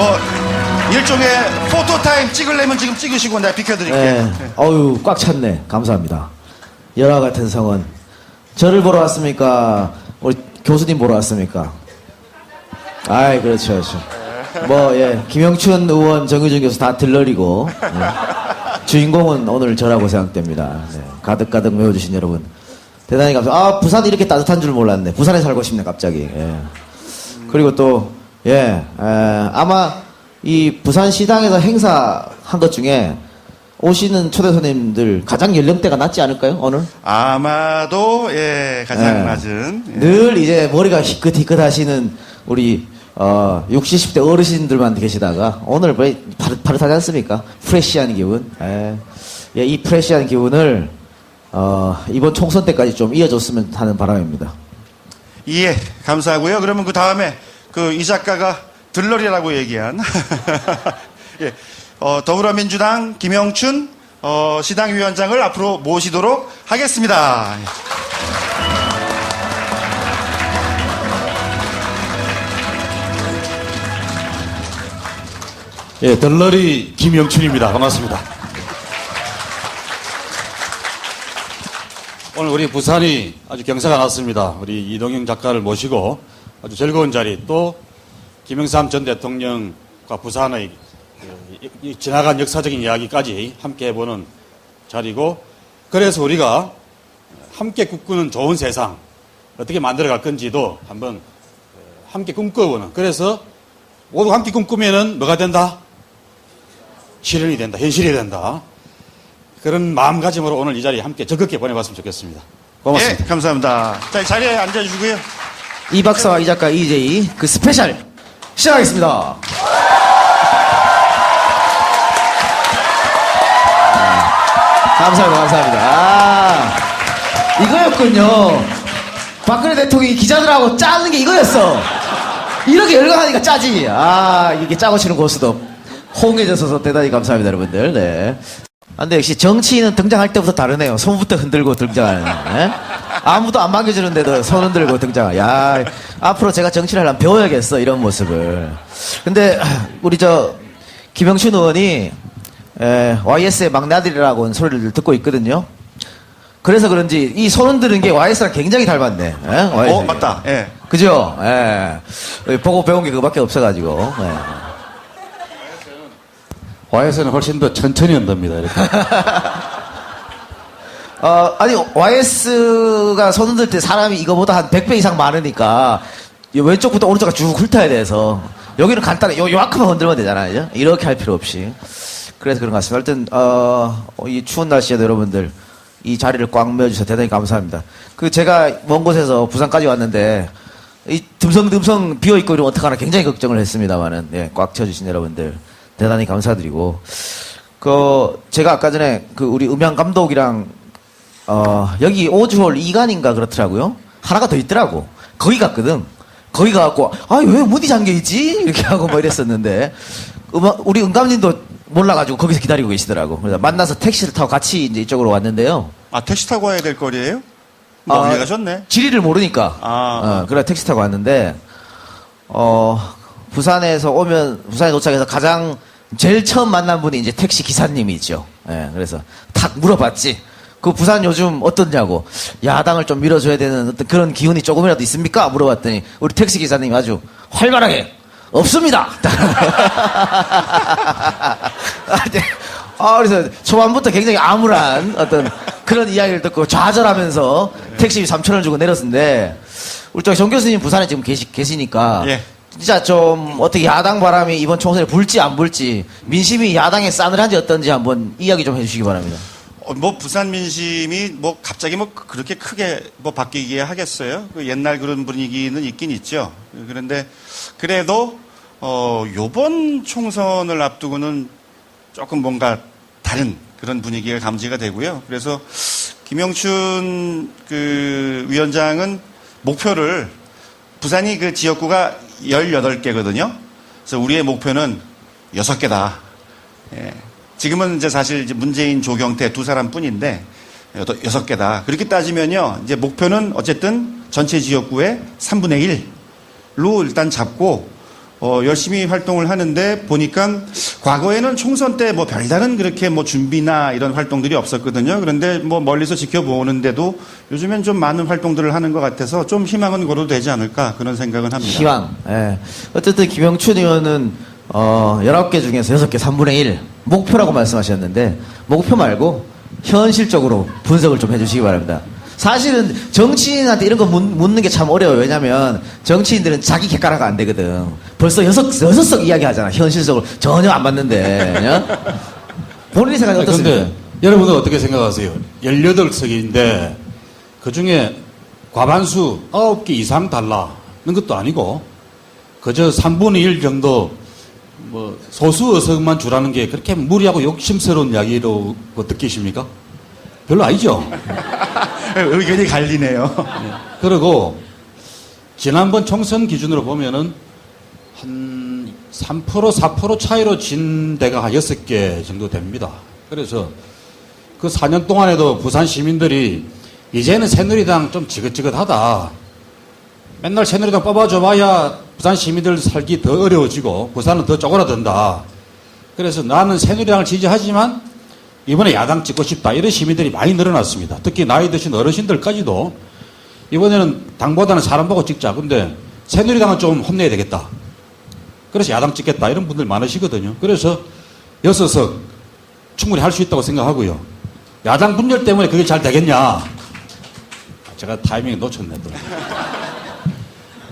뭐 일종의 포토타임 찍으려면 지금 찍으시고 내가 비켜드릴게요. 네. 어유 꽉 찼네. 감사합니다. 열화 같은 성원. 저를 보러 왔습니까? 우리 교수님 보러 왔습니까? 아이, 그렇죠, 그렇죠. 뭐, 예. 김영춘 의원, 정의준 교수 다 들러리고, 예. 주인공은 오늘 저라고 생각됩니다. 네. 가득가득 메워주신 여러분. 대단히 감사합니다. 아, 부산이 이렇게 따뜻한 줄 몰랐네. 부산에 살고 싶네, 갑자기. 예. 그리고 또, 예, 아마 이 부산 시당에서 행사한 것 중에 오시는 초대 손님들 가장 연령대가 낮지 않을까요, 오늘? 아마도, 예, 가장 낮은. 예. 늘 이제 머리가 희끗희끗 하시는 우리, 60, 70대 어르신들만 계시다가 오늘 뭐 파릇하지 않습니까? 프레시한 기분. 예, 이 프레시한 기분을, 이번 총선 때까지 좀 이어줬으면 하는 바람입니다. 예, 감사하고요. 그러면 그 다음에 이 작가가 들러리라고 얘기한 예, 더불어민주당 김영춘 시당위원장을 앞으로 모시도록 하겠습니다. 예, 덜러리 김영춘입니다. 반갑습니다. 오늘 우리 부산이 아주 경사가 났습니다. 우리 이동영 작가를 모시고 아주 즐거운 자리, 또 김영삼 전 대통령과 부산의 지나간 역사적인 이야기까지 함께 해보는 자리고, 그래서 우리가 함께 꿈꾸는 좋은 세상 어떻게 만들어갈 건지도 한번 함께 꿈꿔보는, 그래서 모두 함께 꿈꾸면은 뭐가 된다? 실현이 된다. 현실이 된다. 그런 마음가짐으로 오늘 이 자리에 함께 적극게 보내봤으면 좋겠습니다. 고맙습니다. 예, 감사합니다. 자, 자리에 앉아주시고요. 이 박사와 이 작가 EJ 그 스페셜 시작하겠습니다. 감사합니다. 감사합니다. 아, 이거였군요. 박근혜 대통령이 기자들하고 짜는 게 이거였어. 이렇게 열광하니까 짜지. 아, 이게 짜고 치는 고수도 호응해줘서 대단히 감사합니다, 여러분들. 네. 아, 근데 역시 정치인은 등장할 때부터 다르네요. 손부터 흔들고 등장하는. 네? 아무도 안 반겨주는데도 손 흔들고 등장하. 야, 앞으로 제가 정치를 하려면 배워야겠어, 이런 모습을. 근데 우리 김영춘 의원이 YS의 막내 아들이라고 소리를 듣고 있거든요. 그래서 그런지 이 손 흔드는 게 YS랑 굉장히 닮았네. YS. 맞다. 예. 그죠? 예. 보고 배운 게 그거밖에 없어가지고. 예. YS는 훨씬 더 천천히 흔듭니다. 이렇게. 아니, YS가 손 흔들 때 사람이 이거보다 한 100배 이상 많으니까, 왼쪽부터 오른쪽까지 쭉 훑어야 돼서, 여기는 간단해. 요만큼만 흔들면 되잖아요. 이렇게 할 필요 없이. 그래서 그런 것 같습니다. 하여튼, 이 추운 날씨에도 여러분들, 이 자리를 꽉 메워주셔서 대단히 감사합니다. 제가 먼 곳에서 부산까지 왔는데, 이 듬성듬성 비어있고 이러면 어떡하나 굉장히 걱정을 했습니다만은, 예, 꽉 채워주신 여러분들, 대단히 감사드리고, 제가 아까 전에 우리 음향 감독이랑, 여기 오즈홀 2간인가 그렇더라고요. 하나가 더 있더라고. 거기 갔거든. 거기 가갖고, 왜 문이 잠겨있지? 이렇게 하고 뭐 이랬었는데, 우리 음감님도 몰라가지고 거기서 기다리고 계시더라고. 그래서 만나서 택시를 타고 같이 이제 이쪽으로 왔는데요. 아, 택시 타고 와야 될 거리예요? 멀리 가셨네. 지리를 모르니까. 그래 택시 타고 왔는데, 부산에 도착해서 제일 처음 만난 분이 이제 택시 기사님이죠. 예, 그래서 탁 물어봤지. 부산 요즘 어떻냐고. 야당을 좀 밀어줘야 되는 어떤 그런 기운이 조금이라도 있습니까? 물어봤더니 우리 택시 기사님이 아주 활발하게 없습니다. 그래서 초반부터 굉장히 암울한 어떤 그런 이야기를 듣고 좌절하면서 택시비 3,000원 주고 내렸는데, 우리 정 교수님 부산에 지금 계시니까. 예. 진짜 좀 어떻게 야당 바람이 이번 총선에 불지 안 불지, 민심이 야당에 싸늘한지 어떤지 한번 이야기 좀 해주시기 바랍니다. 부산 민심이 갑자기 그렇게 크게 바뀌기에 하겠어요. 옛날 그런 분위기는 있긴 있죠. 그런데 그래도 요번 총선을 앞두고는 조금 뭔가 다른 그런 분위기가 감지가 되고요. 그래서 김영춘 위원장은 목표를, 부산이 지역구가 18개거든요. 그래서 우리의 목표는 6개다. 예. 지금은 이제 사실 문재인, 조경태 두 사람 뿐인데 6개다. 그렇게 따지면요, 이제 목표는 어쨌든 전체 지역구의 3분의 1로 일단 잡고, 열심히 활동을 하는데 보니까 과거에는 총선 때 뭐 별다른 그렇게 뭐 준비나 이런 활동들이 없었거든요. 그런데 뭐 멀리서 지켜보는데도 요즘엔 좀 많은 활동들을 하는 것 같아서 좀 희망은 걸어도 되지 않을까 그런 생각은 합니다. 희망. 예. 어쨌든 김영춘 의원은 19개 중에서 6개 3분의 1 목표라고 말씀하셨는데 목표 말고 현실적으로 분석을 좀 해주시기 바랍니다. 사실은 정치인한테 이런 거 묻는 게 참 어려워요. 왜냐면 정치인들은 자기 객관화가 안 되거든. 벌써 여섯 석 이야기 하잖아. 현실적으로 전혀 안 맞는데. 그냥? 본인이 생각이 어떻습니까? 그런데 여러분은 어떻게 생각하세요? 18석인데 그 중에 과반수 9개 이상 달라는 것도 아니고 그저 3분의 1 정도 뭐 소수 의석만 주라는 게 그렇게 무리하고 욕심스러운 이야기로 느끼십니까? 별로 아니죠. 의견이 갈리네요. 그리고 지난번 총선 기준으로 보면은 한 3% 4% 차이로 진 데가 한 6개 정도 됩니다. 그래서 그 4년 동안에도 부산 시민들이 이제는 새누리당 좀 지긋지긋하다. 맨날 새누리당 뽑아줘봐야 부산 시민들 살기 더 어려워지고 부산은 더 쪼그라든다. 그래서 나는 새누리당을 지지하지만 이번에 야당 찍고 싶다. 이런 시민들이 많이 늘어났습니다. 특히 나이 드신 어르신들까지도 이번에는 당보다는 사람 보고 찍자. 근데 새누리당은 좀 혼내야 되겠다. 그래서 야당 찍겠다. 이런 분들 많으시거든요. 그래서 6석 충분히 할 수 있다고 생각하고요. 야당 분열 때문에 그게 잘 되겠냐. 제가 타이밍 놓쳤네. 또.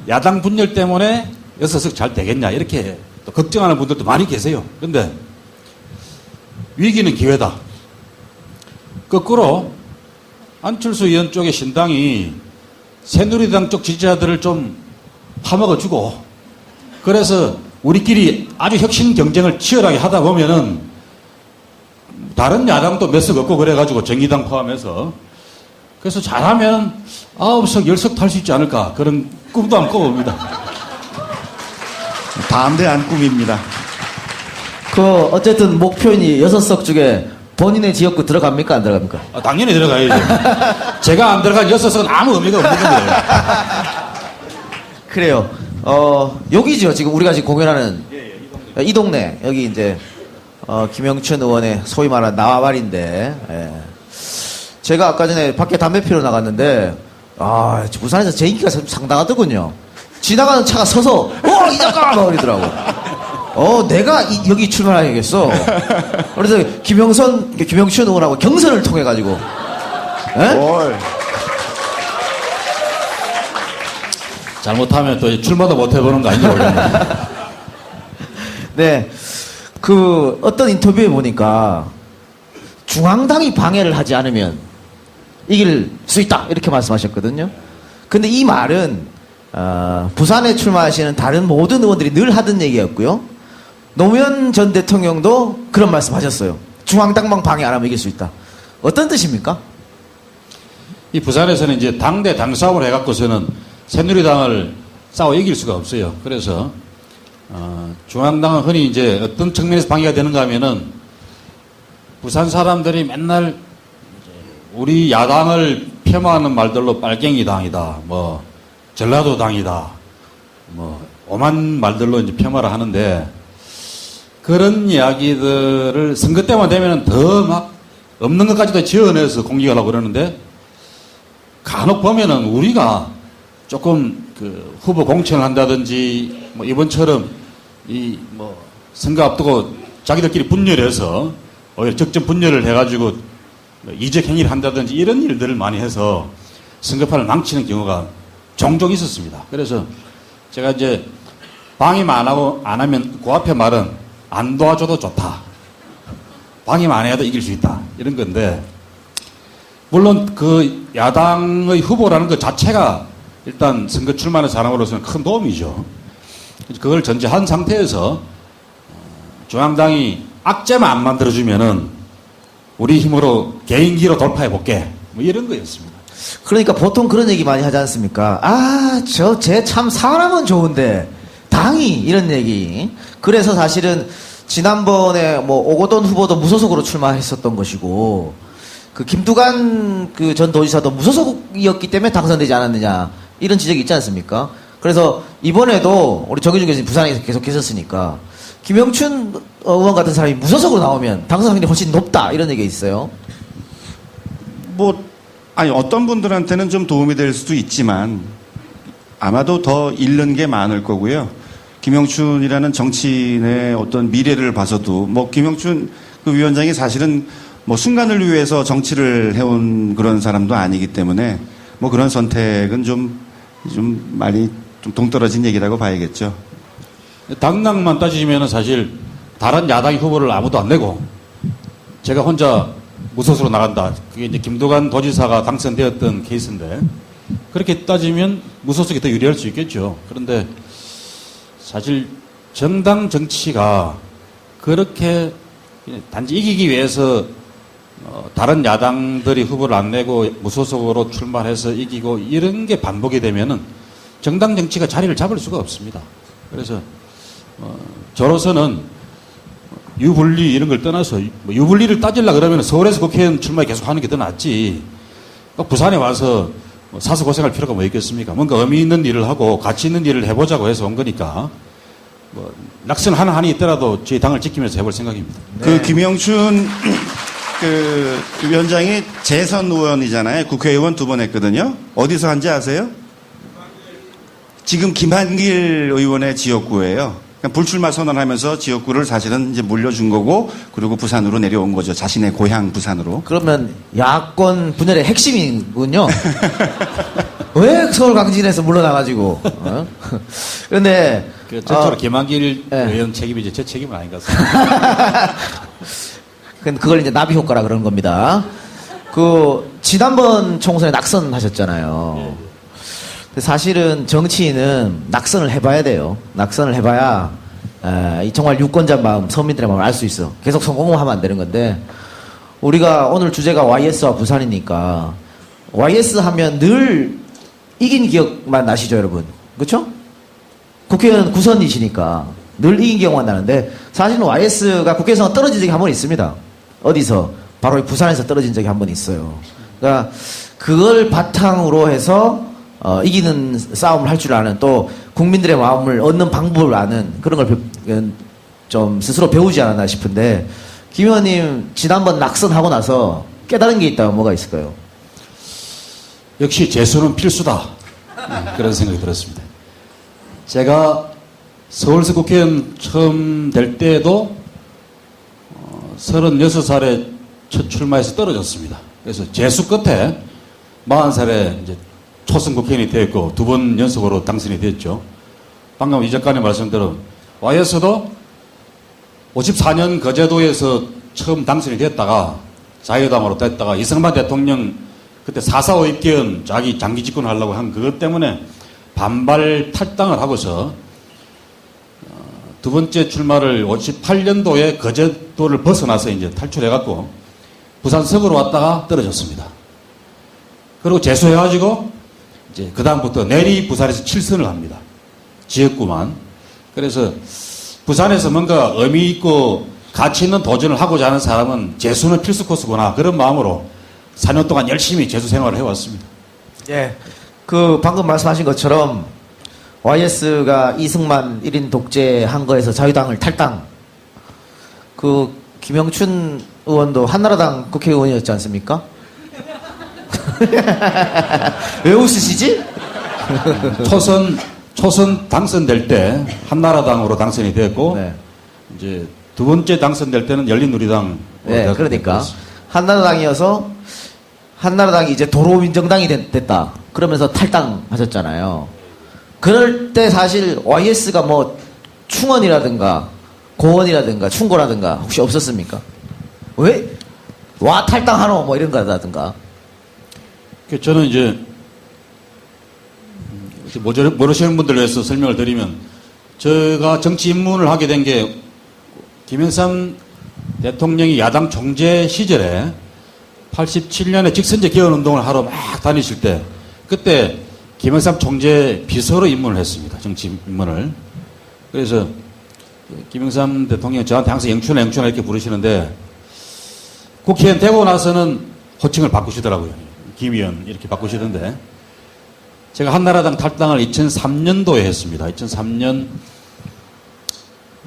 야당 분열 때문에 6석 잘 되겠냐. 이렇게 또 걱정하는 분들도 많이 계세요. 그런데 위기는 기회다. 거꾸로 안철수 의원 쪽의 신당이 새누리당 쪽 지지자들을 좀 파먹어주고 그래서 우리끼리 아주 혁신 경쟁을 치열하게 하다 보면은 다른 야당도 몇 석 없고 그래가지고 정의당 포함해서 그래서 잘하면 9석, 10석 탈 수 있지 않을까 그런 꿈도 안 꿔봅니다. 담대한 꿈입니다. 어쨌든 목표인이 6석 중에 본인의 지역구 들어갑니까? 안 들어갑니까? 당연히 들어가야죠. 제가 안 들어간 6석은 아무 의미가 없는 거예요. 그래요. 여기죠. 지금 우리가 지금 공연하는 이 동네. 여기 이제 김영춘 의원의 소위 말하는 나와말인데 예. 제가 아까 전에 밖에 담배 피러 나갔는데 부산에서 제 인기가 상당하더군요. 지나가는 차가 서서 이 작가 막 그러더라고. 내가 여기 출마해야겠어. 그래서 김영춘 의원하고 경선을 통해 가지고. 잘못하면 또 출마도 못 해보는 거 아니냐 모르겠네. 네, 어떤 인터뷰에 보니까 중앙당이 방해를 하지 않으면 이길 수 있다 이렇게 말씀하셨거든요. 근데 이 말은 부산에 출마하시는 다른 모든 의원들이 늘 하던 얘기였고요. 노무현 전 대통령도 그런 말씀하셨어요. 중앙당만 방해 안 하면 이길 수 있다. 어떤 뜻입니까? 이 부산에서는 이제 당대 당싸움을 해갖고서는 새누리당을 싸워 이길 수가 없어요. 그래서 중앙당은 흔히 이제 어떤 측면에서 방해가 되는가 하면은 부산 사람들이 맨날 우리 야당을 폄하하는 말들로 빨갱이 당이다, 뭐 전라도 당이다, 뭐 오만 말들로 이제 폄하를 하는데 그런 이야기들을 선거 때만 되면 더 막 없는 것까지도 지어내서 공격하려고 그러는데 간혹 보면은 우리가 조금 후보 공천을 한다든지 뭐 이번처럼 선거 앞두고 자기들끼리 분열해서 오히려 적정 분열을 해가지고 이적 행위를 한다든지 이런 일들을 많이 해서 선거판을 망치는 경우가 종종 있었습니다. 그래서 제가 이제 방해만 안 하면 그 앞에 말은 안 도와줘도 좋다. 방해만 안 해도 이길 수 있다. 이런 건데 물론 그 야당의 후보라는 것 자체가 일단 선거 출마하는 사람으로서는 큰 도움이죠. 그걸 전제한 상태에서 중앙당이 악재만 안 만들어주면은 우리 힘으로 개인기로 돌파해볼게. 뭐 이런 거였습니다. 그러니까 보통 그런 얘기 많이 하지 않습니까? 쟤 참 사람은 좋은데 당이 이런 얘기. 그래서 사실은 지난번에 뭐 오거돈 후보도 무소속으로 출마했었던 것이고 김두관 전 도지사도 무소속이었기 때문에 당선되지 않았느냐 이런 지적이 있지 않습니까? 그래서 이번에도 우리 정의준 교수님 부산에 계속 계셨으니까 김영춘 의원 같은 사람이 무소속으로 나오면 당선 확률이 훨씬 높다 이런 얘기가 있어요. 아니, 어떤 분들한테는 좀 도움이 될 수도 있지만 아마도 더 잃는 게 많을 거고요. 김영춘이라는 정치인의 어떤 미래를 봐서도 김영춘 그 위원장이 사실은 순간을 위해서 정치를 해온 그런 사람도 아니기 때문에 그런 선택은 좀 많이 좀 동떨어진 얘기라고 봐야겠죠. 당락만 따지면 사실 다른 야당 후보를 아무도 안 내고 제가 혼자 무소속으로 나간다. 그게 이제 김두관 도지사가 당선되었던 케이스인데 그렇게 따지면 무소속이 더 유리할 수 있겠죠. 그런데 사실 정당 정치가 그렇게 단지 이기기 위해서 다른 야당들이 후보를 안 내고 무소속으로 출마해서 이기고 이런 게 반복이 되면은 정당 정치가 자리를 잡을 수가 없습니다. 그래서 저로서는 유불리 이런 걸 떠나서 유불리를 따질라 그러면 서울에서 국회의원 출마 계속하는 게 더 낫지. 부산에 와서 사서 고생할 필요가 뭐 있겠습니까? 뭔가 의미 있는 일을 하고 가치 있는 일을 해보자고 해서 온 거니까 낙선 하나 한이 있더라도 저희 당을 지키면서 해볼 생각입니다. 그 김영춘 그 위원장이 재선 의원이잖아요. 국회의원 2번 했거든요. 어디서 한지 아세요? 지금 김한길 의원의 지역구예요. 그러니까 불출마 선언하면서 지역구를 사실은 이제 물려준 거고, 그리고 부산으로 내려온 거죠. 자신의 고향 부산으로. 그러면 야권 분열의 핵심이군요. 왜 서울 강진에서 물러나가지고? 그런데 전적으로 김한길 네. 의원 책임이지 제 책임은 아닌 것 같습니다. 그걸 이제 나비 효과라 그러는 겁니다. 지난번 총선에 낙선하셨잖아요. 근데 사실은 정치인은 낙선을 해봐야 돼요. 낙선을 해봐야 정말 유권자 마음, 서민들의 마음을 알 수 있어. 계속 성공하면 안 되는 건데, 우리가 오늘 주제가 YS와 부산이니까 YS 하면 늘 이긴 기억만 나시죠, 여러분? 그렇죠? 국회의원 구선이시니까 늘 이긴 기억만 나는데, 사실은 YS가 국회에서 떨어진 적이 한 번 있습니다. 어디서? 바로 부산에서 떨어진 적이 한 번 있어요. 그러니까 그걸 바탕으로 해서 이기는 싸움을 할 줄 아는, 또 국민들의 마음을 얻는 방법을 아는 그런 걸 좀 스스로 배우지 않았나 싶은데, 김 의원님 지난번 낙선하고 나서 깨달은 게 있다면 뭐가 있을까요? 역시 재수는 필수다. 그런 생각이 들었습니다. 제가 서울시 국회의원 처음 될 때도 36살에 첫 출마해서 떨어졌습니다. 그래서 재수 끝에 40살에 이제 초선 국회의원이 되었고 2번 연속으로 당선이 됐죠. 방금 이 작가님 말씀대로 YS도 54년 거제도에서 처음 당선이 됐다가 자유당으로 됐다가 이승만 대통령 그때 4.4 5.입기원 자기 장기 집권하려고 한 그것 때문에 반발 탈당을 하고서 2번째 출마를 58년도에 거제도를 벗어나서 이제 탈출해갖고 부산 서구로 왔다가 떨어졌습니다. 그리고 재수해가지고 이제 그다음부터 내리 부산에서 7선을 합니다. 지역구만. 그래서 부산에서 뭔가 의미 있고 가치 있는 도전을 하고자 하는 사람은 재수는 필수 코스구나. 그런 마음으로 4년 동안 열심히 재수 생활을 해왔습니다. 예. 방금 말씀하신 것처럼 YS가 이승만 1인 독재한 거에서 자유당을 탈당. 김영춘 의원도 한나라당 국회의원이었지 않습니까? 왜 웃으시지? 초선 당선될 때 한나라당으로 당선이 됐고, 네. 이제 2번째 당선될 때는 열린우리당. 네, 그러니까. 한나라당이어서, 한나라당이 이제 도로민정당이 됐다. 그러면서 탈당하셨잖아요. 그럴 때 사실 YS가 충원이라든가, 고원이라든가, 충고라든가, 혹시 없었습니까? 왜? 탈당하노? 이런 거라든가. 저는 이제 모르시는 분들을 위해서 설명을 드리면, 제가 정치 입문을 하게 된 게 김영삼 대통령이 야당 총재 시절에 87년에 직선제 개헌운동을 하러 막 다니실 때, 그때 김영삼 총재 비서로 입문을 했습니다. 정치 입문을. 그래서 김영삼 대통령 저한테 항상 영춘아 이렇게 부르시는데, 국회의원 되고 나서는 호칭을 바꾸시더라고요. 김 의원 이렇게 바꾸시던데, 제가 한나라당 탈당을 2003년도에 했습니다. 2003년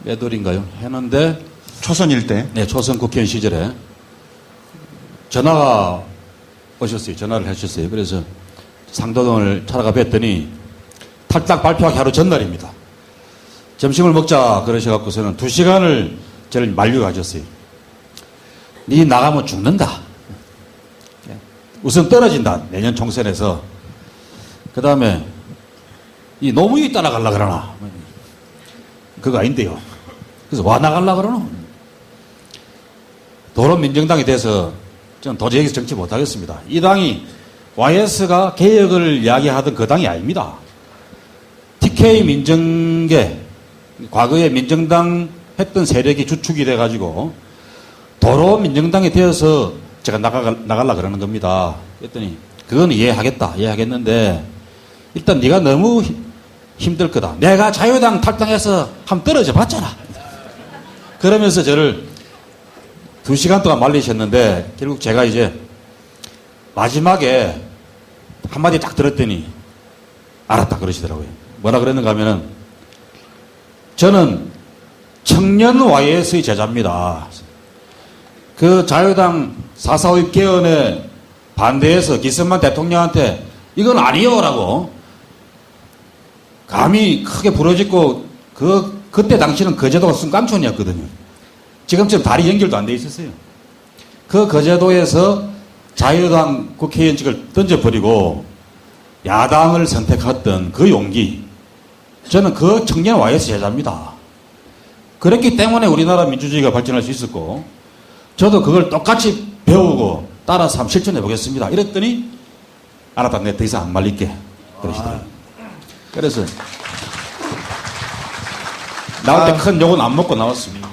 몇 월인가요? 했는데 초선일 때. 네, 초선 국회의원 시절에 전화가 오셨어요. 전화를 하셨어요. 그래서 상도동을 찾아가 뵀더니 탈당 발표하기 하루 전날입니다. 점심을 먹자 그러셔갖고서는 2시간을 저를 만류하셨어요. 네 나가면 죽는다. 우선 떨어진다. 내년 총선에서. 그 다음에 이 노무현이 따라가려고 그러나. 그거 아닌데요. 그래서 와 나가려고 그러나. 도론민정당이 돼서 저는 도저히 여기서 정치 못하겠습니다. 이 당이 YS가 개혁을 이야기하던 그 당이 아닙니다. TK 민정계, 과거에 민정당 했던 세력이 주축이 돼가지고 도로 민정당이 되어서 제가 나가려고 그러는 겁니다. 그랬더니 그건 이해하겠는데 일단 네가 너무 힘들 거다. 내가 자유당 탈당해서 한번 떨어져 봤잖아. 그러면서 저를 2시간 동안 말리셨는데 결국 제가 이제 마지막에 한마디 딱 들었더니 알았다 그러시더라고요. 뭐라 그랬는가 하면은 저는 청년 YS의 제자입니다. 그 자유당 4.4.5 개헌에 반대해서 기성만 대통령한테 이건 아니요라고 감히 크게 부러짓고 그때 당시는 거제도가 순깡촌이었거든요. 지금처럼 다리 연결도 안 돼 있었어요. 그 거제도에서 자유당 국회의원직을 던져버리고 야당을 선택했던 그 용기, 저는 그 청년 YS 제자입니다. 그랬기 때문에 우리나라 민주주의가 발전할 수 있었고 저도 그걸 똑같이 배우고 따라서 한번 실천해 보겠습니다. 이랬더니 알았다, 내가 더 이상 안 말릴게 그러시더라고요. 그래서 나올 때 큰 욕은 안 먹고 나왔습니다.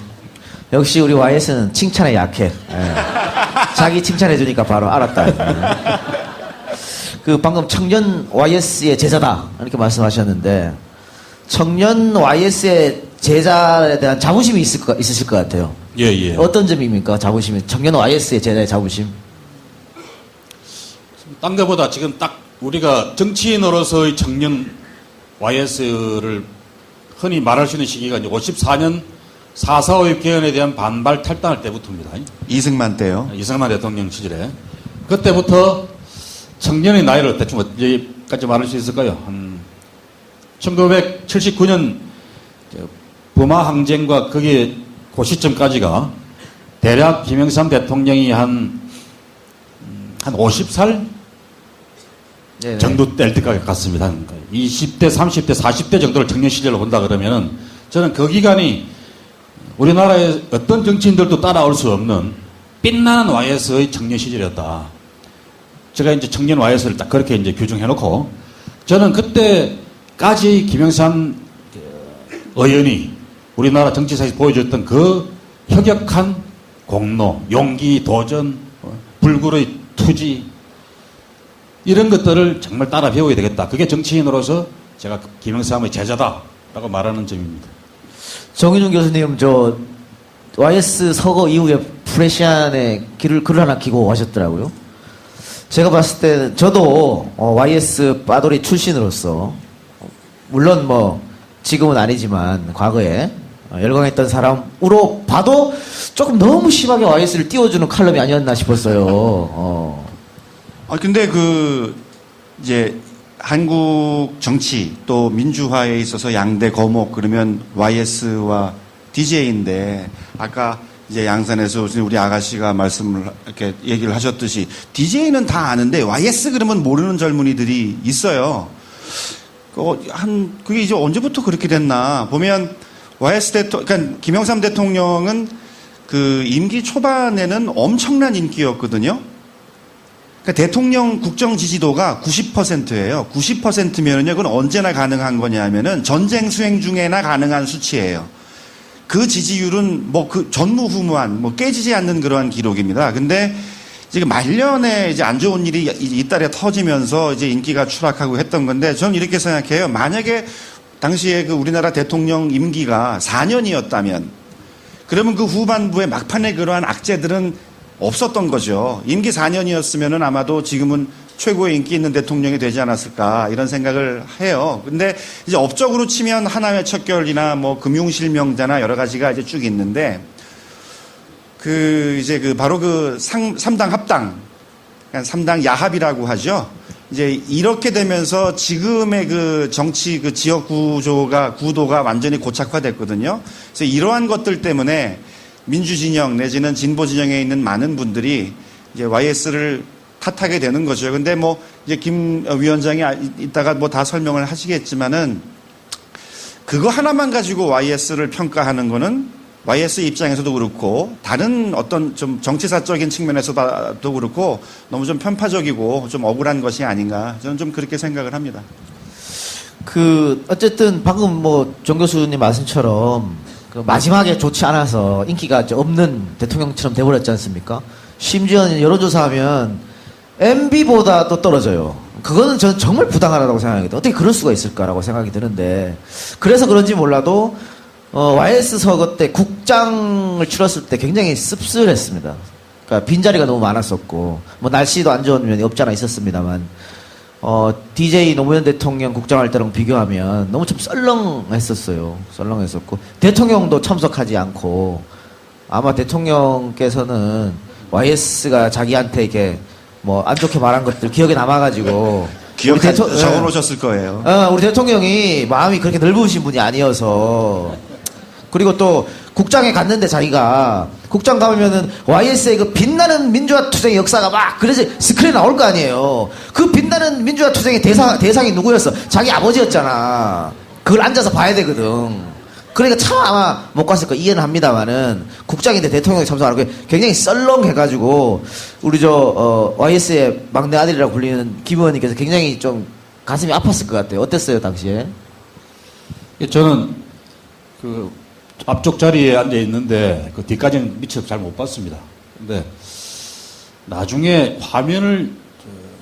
역시 우리 YS는 칭찬에 약해. 예. 자기 칭찬해주니까 바로 알았다. 그 방금 청년 YS의 제자다 이렇게 말씀하셨는데 청년 YS의 제자에 대한 자부심이 있으실 것 같아요. 예. 어떤 점입니까? 자부심이 청년 YS의 제자의 자부심. 딴 것보다 지금 딱 우리가 정치인으로서의 청년 YS를 흔히 말할 수 있는 시기가 이제 54년 4.4.5 개헌에 대한 반발 탈당할 때부터입니다. 이승만 때요. 이승만 대통령 시절에. 그때부터 청년의 나이를 대충 언제까지 말할 수 있을까요? 1979년 부마 항쟁과 거기에 그 시점까지가 대략 김영삼 대통령이 한 50살 네네. 정도 될 때까지 갔습니다. 한 20대, 30대, 40대 정도를 청년 시절로 본다 그러면은 저는 그 기간이 우리나라의 어떤 정치인들도 따라올 수 없는 빛나는 YS의 청년 시절이었다. 제가 이제 청년 YS를 딱 그렇게 이제 규정해놓고 저는 그때까지 김영삼 의원이 우리나라 정치사에서 보여줬던 그 혁혁한 공로, 용기, 도전, 불굴의 투지 이런 것들을 정말 따라 배워야 되겠다. 그게 정치인으로서 제가 김영삼의 제자다라고 말하는 점입니다. 정인웅 교수님, YS 서거 이후에 프레시안에 글을 하나 끼고 하셨더라고요. 제가 봤을 때, 저도, YS 빠돌이 출신으로서, 물론 지금은 아니지만, 과거에, 열광했던 사람으로 봐도 조금 너무 심하게 YS를 띄워주는 칼럼이 아니었나 싶었어요. 근데 이제, 한국 정치 또 민주화에 있어서 양대 거목 그러면 YS와 DJ인데 아까 이제 양산에서 우리 아가씨가 말씀을 이렇게 얘기를 하셨듯이 DJ는 다 아는데 YS 그러면 모르는 젊은이들이 있어요. 그게 이제 언제부터 그렇게 됐나 보면 YS 그러니까 김영삼 대통령은 그 임기 초반에는 엄청난 인기였거든요. 그러니까 대통령 국정 지지도가 90%예요. 90%면은요, 그건 언제나 가능한 거냐면은 전쟁 수행 중에나 가능한 수치예요. 그 지지율은 전무후무한, 깨지지 않는 그러한 기록입니다. 근데 지금 말년에 이제 안 좋은 일이 잇따라 터지면서 이제 인기가 추락하고 했던 건데 저는 이렇게 생각해요. 만약에 당시에 그 우리나라 대통령 임기가 4년이었다면 그러면 그 후반부에 막판에 그러한 악재들은 없었던 거죠. 임기 4년이었으면은 아마도 지금은 최고의 인기 있는 대통령이 되지 않았을까 이런 생각을 해요. 근데 이제 업적으로 치면 하나회 척결이나 뭐 금융실명제나 여러 가지가 이제 쭉 있는데 바로 그 3당 합당, 그러니까 3당 야합이라고 하죠. 이제 이렇게 되면서 지금의 그 정치 그 지역 구도가 완전히 고착화됐거든요. 그래서 이러한 것들 때문에 민주진영 내지는 진보진영에 있는 많은 분들이 이제 YS를 탓하게 되는 거죠. 근데 뭐 이제 김 위원장이 이따가 뭐 다 설명을 하시겠지만은 그거 하나만 가지고 YS를 평가하는 거는 YS 입장에서도 그렇고 다른 어떤 좀 정치사적인 측면에서도 그렇고 너무 좀 편파적이고 좀 억울한 것이 아닌가 저는 좀 그렇게 생각을 합니다. 어쨌든 방금 뭐 정 교수님 말씀처럼 그 마지막에 좋지 않아서 인기가 없는 대통령처럼 돼버렸지 않습니까? 심지어 여론조사하면 MB보다 또 떨어져요. 그거는 저는 정말 부당하다고 생각하거든요. 어떻게 그럴 수가 있을까라고 생각이 드는데 그래서 그런지 몰라도 YS 서거 때 국장을 치렀을 때 굉장히 씁쓸했습니다. 그러니까 빈자리가 너무 많았었고 뭐 날씨도 안 좋은 면이 없지 않아 있었습니다만 DJ 노무현 대통령 국장할 때랑 비교하면 너무 좀 썰렁했었어요. 썰렁했었고 대통령도 참석하지 않고 아마 대통령께서는 YS가 자기한테 이렇게 뭐 안 좋게 말한 것들 기억에 남아가지고 적어놓으셨을 거예요. 우리 대통령이 마음이 그렇게 넓으신 분이 아니어서 그리고 또 국장에 갔는데 자기가 국장 가면은 YS의 그 빛나는 민주화 투쟁의 역사가 막 그래서 스크린에 나올 거 아니에요. 그 빛나는 민주화 투쟁의 대상이 누구였어? 자기 아버지였잖아. 그걸 앉아서 봐야 되거든. 그러니까 참 아마 못 갔을 거 이해는 합니다만은 국장인데 대통령이 참석하는 게 굉장히 썰렁해가지고 우리 YS의 막내 아들이라고 불리는 김 의원님께서 굉장히 좀 가슴이 아팠을 것 같아요. 어땠어요 당시에? 저는 그 앞쪽 자리에 앉아 있는데 그 뒤까지는 미처 잘 못 봤습니다. 근데 나중에 화면을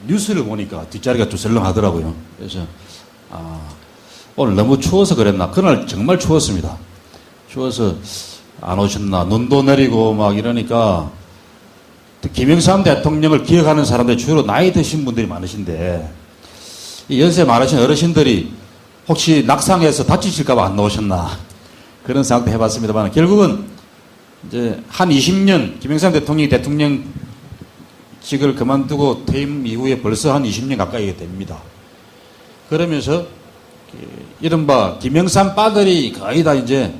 뉴스를 보니까 뒷자리가 좀 썰렁하더라고요. 그래서 오늘 너무 추워서 그랬나? 그날 정말 추웠습니다. 추워서 안 오셨나? 눈도 내리고 막 이러니까 김영삼 대통령을 기억하는 사람들이 주로 나이 드신 분들이 많으신데 이 연세 많으신 어르신들이 혹시 낙상해서 다치실까봐 안 나오셨나? 그런 생각도 해봤습니다만 결국은 이제 한 20년 김영삼 대통령이 대통령직을 그만두고 퇴임 이후에 벌써 한 20년 가까이 됩니다. 그러면서 이른바 김영삼 빠들이 거의 다 이제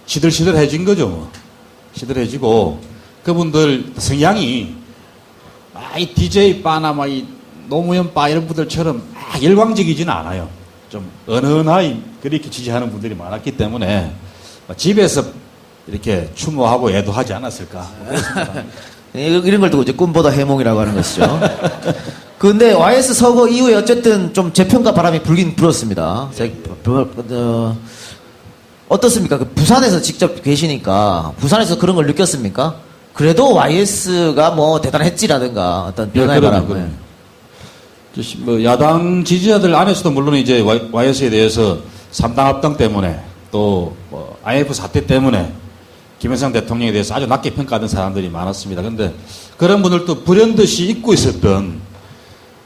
시들시들해진 거죠. 뭐. 시들해지고 그분들 성향이 이 DJ 빠나 이 노무현 빠 이런 분들처럼 열광적이지는 않아요. 좀 은은하게 그렇게 지지하는 분들이 많았기 때문에 집에서 이렇게 추모하고 애도하지 않았을까. 이런 걸 두고 이제 꿈보다 해몽이라고 하는 것이죠. 근데 YS 서거 이후에 어쨌든 좀 재평가 바람이 불긴 불었습니다. 어떻습니까? 부산에서 직접 계시니까 부산에서 그런 걸 느꼈습니까? 그래도 YS가 뭐 대단했지라든가 어떤 변화의 바람을. 뭐 야당 지지자들 안에서도 물론 이제 YS에 대해서 3당 합당 때문에 또 뭐 IMF 사태 때문에 김영삼 대통령에 대해서 아주 낮게 평가하는 사람들이 많았습니다. 그런데 그런 분들도 불현듯이 잊고 있었던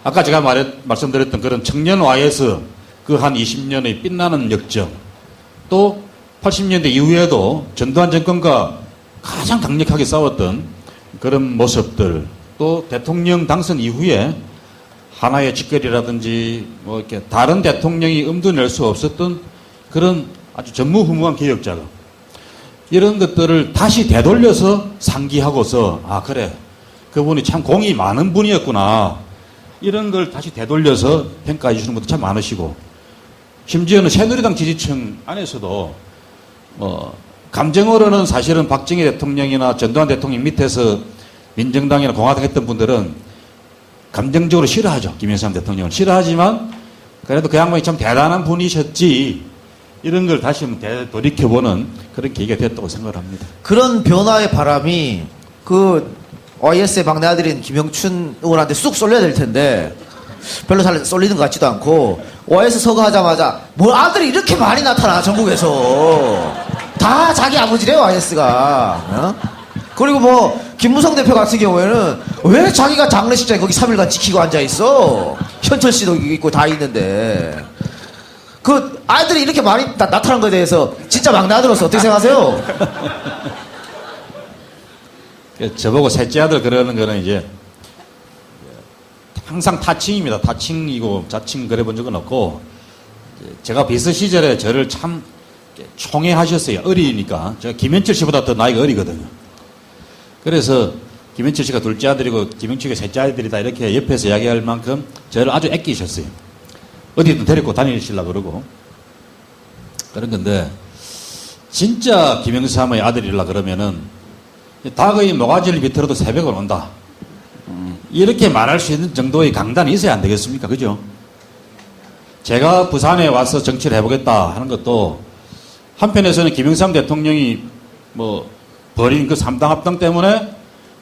아까 제가 말씀드렸던 그런 청년 YS 그 한 20년의 빛나는 역정 또 80년대 이후에도 전두환 정권과 가장 강력하게 싸웠던 그런 모습들 또 대통령 당선 이후에 하나의 직결이라든지 뭐 이렇게 다른 대통령이 엄두 낼 수 없었던 그런 아주 전무후무한 개혁자금 이런 것들을 다시 되돌려서 상기하고서 그래 그분이 참 공이 많은 분이었구나 이런 걸 다시 되돌려서 평가해 주시는 분도 참 많으시고 심지어는 새누리당 지지층 안에서도 감정으로는 사실은 박정희 대통령이나 전두환 대통령 밑에서 민정당이나 공화당 했던 분들은 감정적으로 싫어하죠. 김영삼 대통령을 싫어하지만 그래도 그 양반이 참 대단한 분이셨지 이런 걸 다시 한번 돌이켜보는 그런 계기가 됐다고 생각을 합니다. 그런 변화의 바람이 그 YS의 막내 아들인 김영춘 의원한테 쑥 쏠려야 될 텐데 별로 잘 쏠리는 것 같지도 않고 YS 서거하자마자 뭐 아들이 이렇게 많이 나타나 전국에서 다 자기 아버지래요 YS가 그리고 뭐 김무성 대표 같은 경우에는 왜 자기가 장례식장에 거기 3일간 지키고 앉아 있어? 현철 씨도 있고 다 있는데 그 아이들이 이렇게 많이 나타난 거에 대해서 진짜 막내 아들로서 어떻게 생각하세요? 저보고 셋째 아들 그러는 거는 이제 항상 타칭입니다. 타칭이고 자칭 그래 본 적은 없고 제가 비서 시절에 저를 참 총애하셨어요. 어리니까. 제가 김현철 씨보다 더 나이가 어리거든요. 그래서 김현철 씨가 둘째 아들이고 김영철이가 셋째 아들이다 이렇게 옆에서 이야기할 만큼 저를 아주 아끼셨어요. 어디든 데리고 다니시려고 그러고 그런 건데 진짜 김영삼의 아들이라 그러면은 닭의 모가지를 비틀어도 새벽은 온다. 이렇게 말할 수 있는 정도의 강단이 있어야 안 되겠습니까? 그죠? 제가 부산에 와서 정치를 해보겠다 하는 것도 한편에서는 김영삼 대통령이 뭐 벌인 그 3당 합당 때문에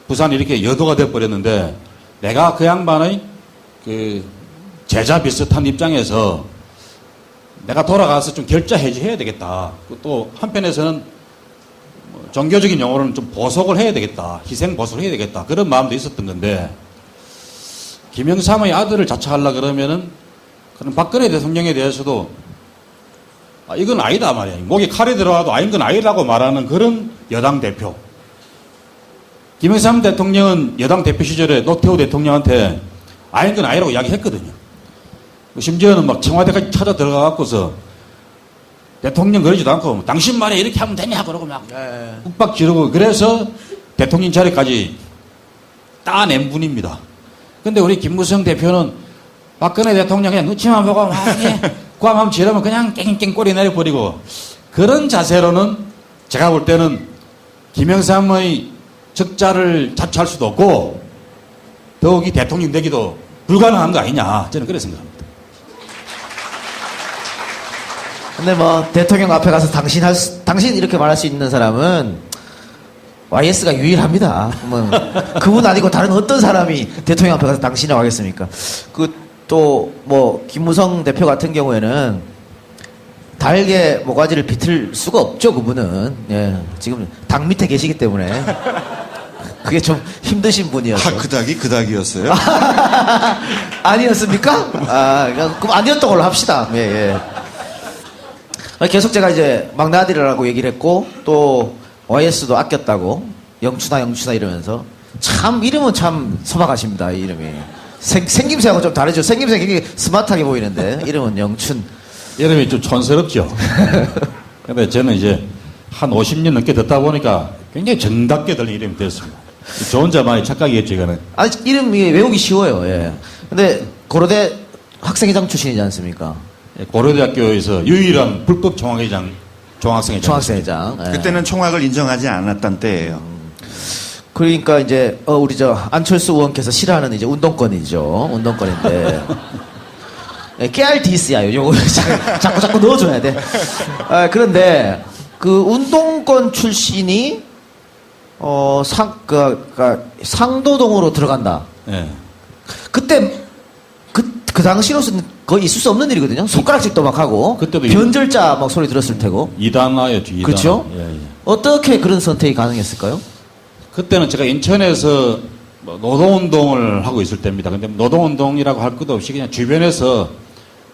부산이 이렇게 여도가 돼버렸는데 내가 그 양반의 그 제자 비슷한 입장에서 내가 돌아가서 좀 결자 해지해야 되겠다. 또 한편에서는 뭐 종교적인 용어로는 좀 보석을 해야 되겠다. 희생 보석을 해야 되겠다. 그런 마음도 있었던 건데 김영삼의 아들을 자처하려고 그러면은 그런 박근혜 대통령에 대해서도 이건 아니다 말이야. 목에 칼이 들어와도 아닌 건 아니라고 말하는 그런 여당 대표. 김영삼 대통령은 여당 대표 시절에 노태우 대통령한테 아닌 건 아니라고 이야기했거든요. 심지어는 막 청와대까지 찾아 들어가갖고서 대통령 그러지도 않고 당신 말에 이렇게 하면 되냐 그러고 막 욱박 지르고 그래서 대통령 자리까지 따낸 분입니다. 근데 우리 김무성 대표는 박근혜 대통령 그냥 눈치만 보고 막 구함하면 지르면 그냥 깽깽 꼬리 내려버리고 그런 자세로는 제가 볼 때는 김영삼의 적자를 자처할 수도 없고 더욱이 대통령 되기도 불가능한 거 아니냐 저는 그렇게 생각합니다. 근데 뭐 대통령 앞에 가서 당신 이렇게 말할 수 있는 사람은 YS가 유일합니다. 뭐 그분 아니고 다른 어떤 사람이 대통령 앞에 가서 당신이라고 하겠습니까? 그 또 뭐 김무성 대표 같은 경우에는 달게 모가지를 비틀 수가 없죠. 그분은 예, 지금 당 밑에 계시기 때문에 그게 좀 힘드신 분이어서. 그 닭이 그 닭이었어요? 아니었습니까? 그럼 아니었던 걸로 합시다. 예, 예. 계속 제가 이제 막내 아들이라고 얘기를 했고 또 YS도 아꼈다고 영춘아 이러면서 참 이름은 참 소박하십니다. 이 이름이 생김새하고 좀 다르죠. 생김새 굉장히 스마트하게 보이는데 이름은 영춘. 이름이 좀 촌스럽죠. 근데 저는 이제 한 50년 넘게 듣다 보니까 굉장히 정답게 들리는 이름이 됐습니다. 저 혼자만의 착각이겠죠, 이거는. 아니 이름이 외우기 쉬워요. 예. 근데 고려대 학생회장 출신이지 않습니까? 고려대학교에서 유일한 불법 총학회장, 종학생회장. 총학생회장. 예. 그때는 총학을 인정하지 않았던 때예요. 그러니까 이제 우리 저 안철수 의원께서 싫어하는 이제 운동권이죠. 운동권인데 깨알디스야. 요거 자꾸 넣어줘야 돼. 그런데 그 운동권 출신이 상도동으로 들어간다. 네. 그때 그 당시로서는 거의 있을 수 없는 일이거든요. 손가락질도 막 하고 그때도 변절자 막 소리 들었을 테고. 이단화였죠. 이단화. 그렇죠? 예, 예. 어떻게 그런 선택이 가능했을까요? 그때는 제가 인천에서 노동운동을 하고 있을 때입니다. 근데 노동운동이라고 할 것도 없이 그냥 주변에서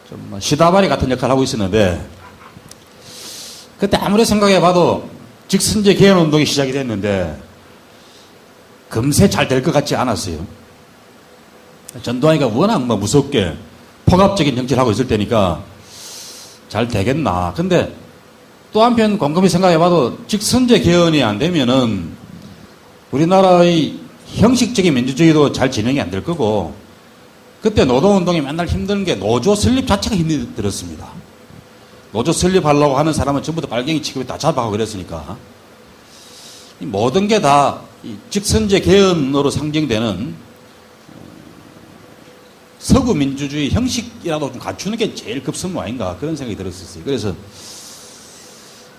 좀 시다바리 같은 역할을 하고 있었는데 그때 아무리 생각해봐도 직선제 개헌운동이 시작이 됐는데 금세 잘 될 것 같지 않았어요. 전두환이가 워낙 무섭게 폭압적인 정치를 하고 있을 때니까 잘 되겠나. 근데 또 한편 곰곰이 생각해봐도 직선제 개헌이 안 되면은 우리나라의 형식적인 민주주의도 잘 진행이 안 될 거고 그때 노동운동이 맨날 힘든 게 노조 설립 자체가 힘들었습니다. 노조 설립하려고 하는 사람은 전부 다 빨갱이 취급에 다 잡아가고 그랬으니까 이 모든 게 다 직선제 개헌으로 상징되는 서구 민주주의 형식이라도 좀 갖추는 게 제일 급선무 아닌가 그런 생각이 들었었어요. 그래서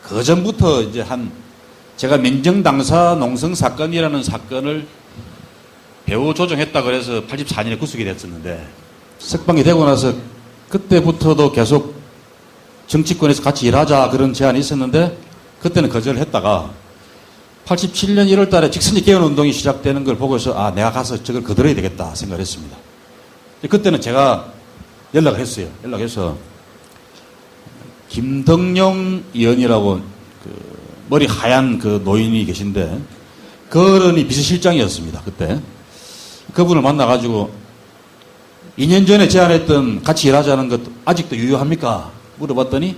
그 전부터 이제 제가 민정당사 농성 사건이라는 사건을 배후 조정했다 그래서 84년에 구속이 됐었는데 석방이 되고 나서 그때부터도 계속 정치권에서 같이 일하자 그런 제안이 있었는데 그때는 거절을 했다가 87년 1월 달에 직선제 개헌 운동이 시작되는 걸 보고서 아, 내가 가서 저걸 거들어야 되겠다 생각을 했습니다. 그때는 제가 연락을 했어요. 연락해서 김덕령 의원이라고 그 머리 하얀 그 노인이 계신데 그 어른이 비서실장이었습니다. 그때. 그분을 만나가지고 2년 전에 제안했던 같이 일하자는 것 아직도 유효합니까? 물어봤더니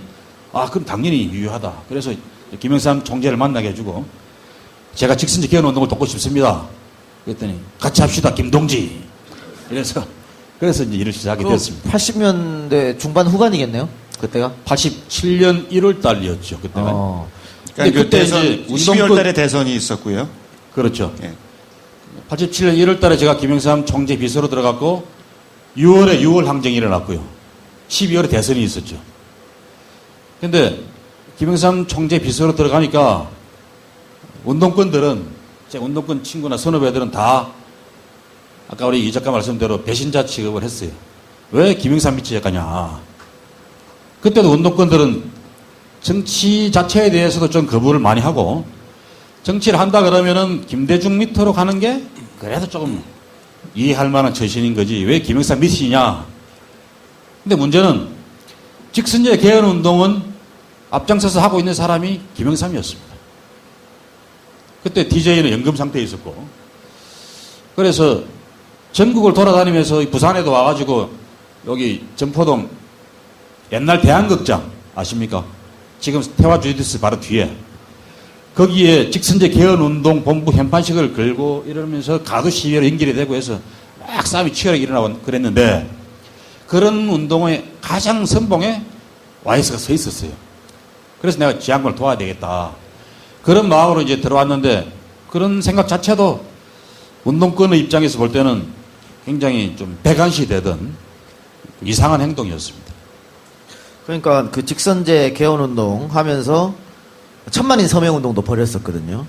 아, 그럼 당연히 유효하다. 그래서 김영삼 총재를 만나게 해주고 제가 직선제 개헌 운동을 돕고 싶습니다. 그랬더니 같이 합시다, 김동지. 그래서 이제 일을 시작하게 되었습니다. 80년대 중반 후반이겠네요. 그때가. 87년 1월 달이었죠, 그때가. 근데 그러니까 그 그때 대선, 이제 12월 달에 대선이 있었고요. 그렇죠. 예. 87년 1월 달에 제가 김영삼 총재 비서로 들어갔고 6월에 6월 항쟁이 일어났고요. 12월에 대선이 있었죠. 근데 김영삼 총재 비서로 들어가니까 운동권들은 제 운동권 친구나 선후배들은 다 아까 우리 이 작가 말씀대로 배신자 취급을 했어요. 왜 김영삼 밑에 작가냐. 그때도 운동권들은 정치 자체에 대해서도 좀 거부를 많이 하고 정치를 한다 그러면은 김대중 밑으로 가는 게 그래도 조금 이해할 만한 처신인 거지. 왜 김영삼 밑이냐. 근데 문제는 직선제 개헌 운동은 앞장서서 하고 있는 사람이 김영삼이었습니다. 그때 DJ는 연금 상태에 있었고 그래서 전국을 돌아다니면서 부산에도 와가지고 여기 점포동 옛날 대한극장 아십니까? 지금 태화 주디스 바로 뒤에 거기에 직선제 개헌운동 본부 현판식을 걸고 이러면서 가두 시위로 연결이 되고 해서 막 싸움이 치열하게 일어나고 그랬는데 그런 운동의 가장 선봉에 YS가 서 있었어요. 그래서 내가 지향군을 도와야 되겠다. 그런 마음으로 이제 들어왔는데 그런 생각 자체도 운동권의 입장에서 볼 때는 굉장히 좀 배관시 되던 이상한 행동이었습니다. 그러니까 그 직선제 개헌운동 하면서 천만인 서명운동도 벌였었거든요.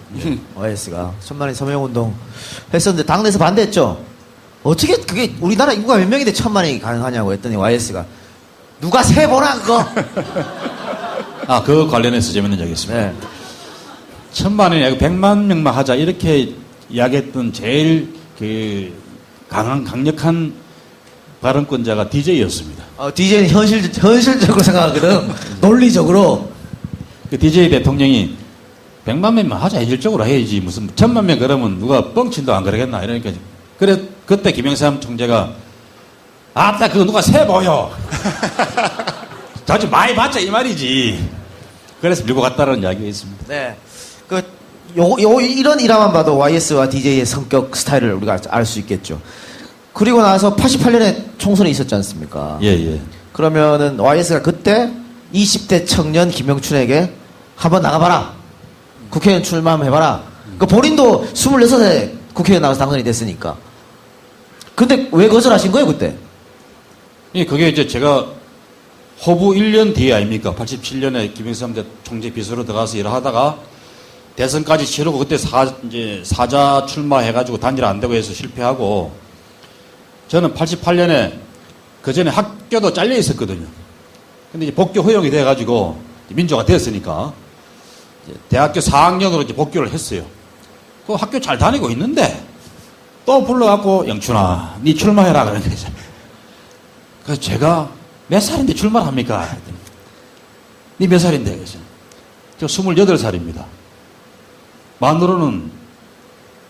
YS가. 천만인 서명운동 했었는데 당내에서 반대했죠. 어떻게 그게 우리나라 인구가 몇 명인데 천만이 가능하냐고 했더니 YS가 누가 세보나 그거. 아, 그거 관련해서 재밌는 적이 있습니다. 네. 1000만이 아니고 100만 명만 하자 이렇게 이야기했던 제일 그 강력한 발언권자가 DJ였습니다. DJ는 현실적으로 생각하거든. 논리적으로. 그 DJ 대통령이 100만 명만 하자 현실적으로 해야지 무슨 1000만 명 그러면 누가 뻥친다고 안 그러겠나 이러니까 그래 그때 김영삼 총재가 아따 그거 누가 세 보여 자주 많이 봤자 이 말이지. 그래서 밀고 갔다는 이야기가 있습니다. 네. 이런 일화만 봐도 YS와 DJ의 성격 스타일을 우리가 알 수 있겠죠. 그리고 나서 88년에 총선이 있었지 않습니까? 예, 예. 그러면은 YS가 그때 20대 청년 김영춘에게 한번 나가봐라. 국회의원 출마 한번 해봐라. 그 본인도 26세 국회의원 나와서 당선이 됐으니까. 근데 왜 거절하신 거예요, 그때? 예, 그게 이제 제가 호부 1년 뒤에 아닙니까? 87년에 김영삼 총재 비서로 들어가서 일을 하다가 대선까지 치르고 그때 이제 사자 출마해가지고 단일 안 되고 해서 실패하고 저는 88년에 그 전에 학교도 잘려 있었거든요. 근데 이제 복교 허용이 돼가지고 민주가 됐으니까 이제 대학교 4학년으로 이제 복교를 했어요. 그 학교 잘 다니고 있는데 또 불러갖고 영춘아, 니 출마해라 그런 거죠. 그래서 제가 몇 살인데 출마를 합니까? 니 몇 살인데? 그래서 저 28살입니다. 만으로는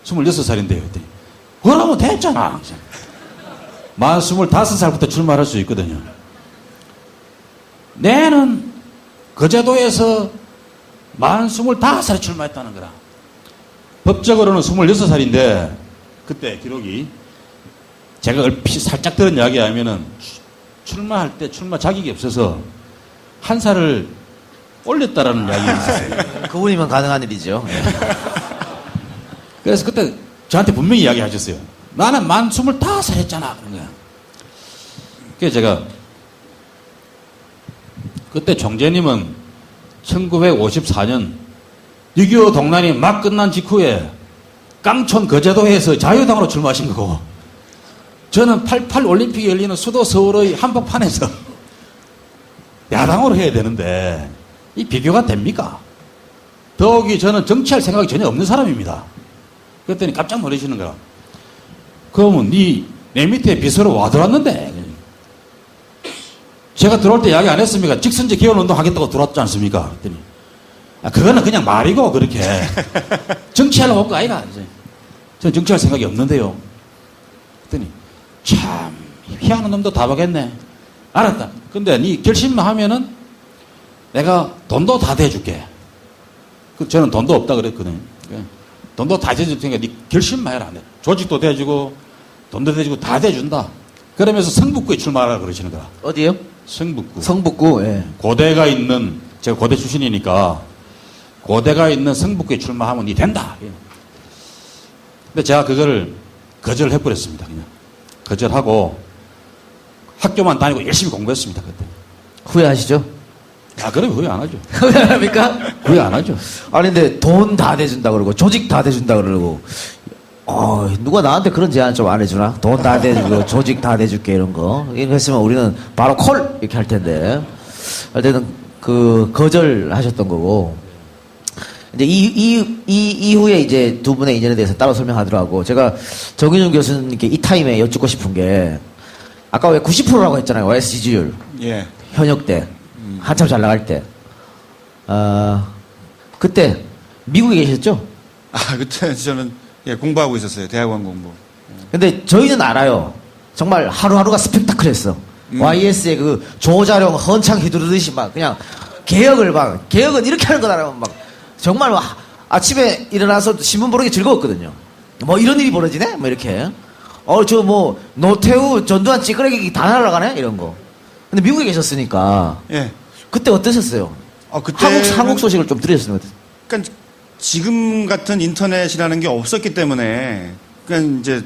26살인데요. 그러면 됐잖아. 만 25살부터 출마할 수 있거든요. 내는 거제도에서 만 25살에 출마했다는 거라. 법적으로는 26살인데 그때 기록이 제가 얼핏 살짝 들은 이야기 하면은 출마할 때 출마 자격이 없어서 한 살을 올렸다라는 이야기가 있었어요. 그분이면 가능한 일이죠. 그래서 그때 저한테 분명히 이야기하셨어요. 나는 만 25살 했잖아. 그런 거야. 그래서 제가 그때 총재님은 1954년 6.25 동란이 막 끝난 직후에 깡촌 거제도에서 자유당으로 출마하신 거고 저는 88 올림픽이 열리는 수도 서울의 한복판에서 야당으로 해야 되는데 이 비교가 됩니까? 더욱이 저는 정치할 생각이 전혀 없는 사람입니다. 그랬더니 깜짝 놀라시는 거야. 그러면 내 밑에 비서로 와들었는데 제가 들어올 때 이야기 안 했습니까? 직선제 기원운동 하겠다고 들어왔지 않습니까? 그랬더니 그거는 그냥 말이고 그렇게 정치하려고 온 거 아이가? 저는 정치할 생각이 없는데요. 그랬더니 참 희한한 놈도 다 보겠네. 알았다. 근데 네 결심만 하면은 내가 돈도 다 대줄게. 저는 돈도 없다 그랬거든요. 돈도 다 대줄 테니까 네 결심만 해라. 조직도 대주고 돈도 대주고 다 대준다. 그러면서 성북구에 출마하라 그러시는 거야. 어디요? 성북구. 성북구. 예. 고대가 있는, 제가 고대 출신이니까 고대가 있는 성북구에 출마하면 니 된다. 근데 제가 그거를 거절을 해버렸습니다. 그냥 거절하고 학교만 다니고 열심히 공부했습니다. 그때. 후회하시죠? 그러면 후회 안 하죠. 후회합니까? 후회 안 하죠. 아니 근데 돈 다 대준다 그러고 조직 다 대준다 그러고 누가 나한테 그런 제안 좀 안 해주나? 돈 다 대주고 조직 다 대줄게 이런 거 이거 했으면 우리는 바로 콜 이렇게 할 텐데 어쨌든 그 거절하셨던 거고 이제 이후에 이제 두 분의 인연에 대해서 따로 설명하더라고. 제가 정윤준 교수님께 이 타임에 여쭙고 싶은 게 아까 왜 90%라고 했잖아요. YS 지지율 예. 현역 때 한참 잘 나갈 때 그때 미국에 계셨죠? 그때 저는 예, 공부하고 있었어요. 대학원 공부. 근데 저희는 알아요. 정말 하루하루가 스펙타클했어. YS의 그 조자룡 헌창 휘두르듯이 막 그냥 개혁은 이렇게 하는 거다. 막 정말 막 아침에 일어나서 신문 보는 게 즐거웠거든요. 뭐 이런 일이 벌어지네? 뭐 이렇게. 저 뭐 노태우 전두환 찌끄레기 다 날아가네? 이런 거. 근데 미국에 계셨으니까. 예. 그때 어떠셨어요? 그때 한국 소식을 좀 들으셨으면 어땠어요? 그러니까 지금 같은 인터넷이라는 게 없었기 때문에 그러니까 이제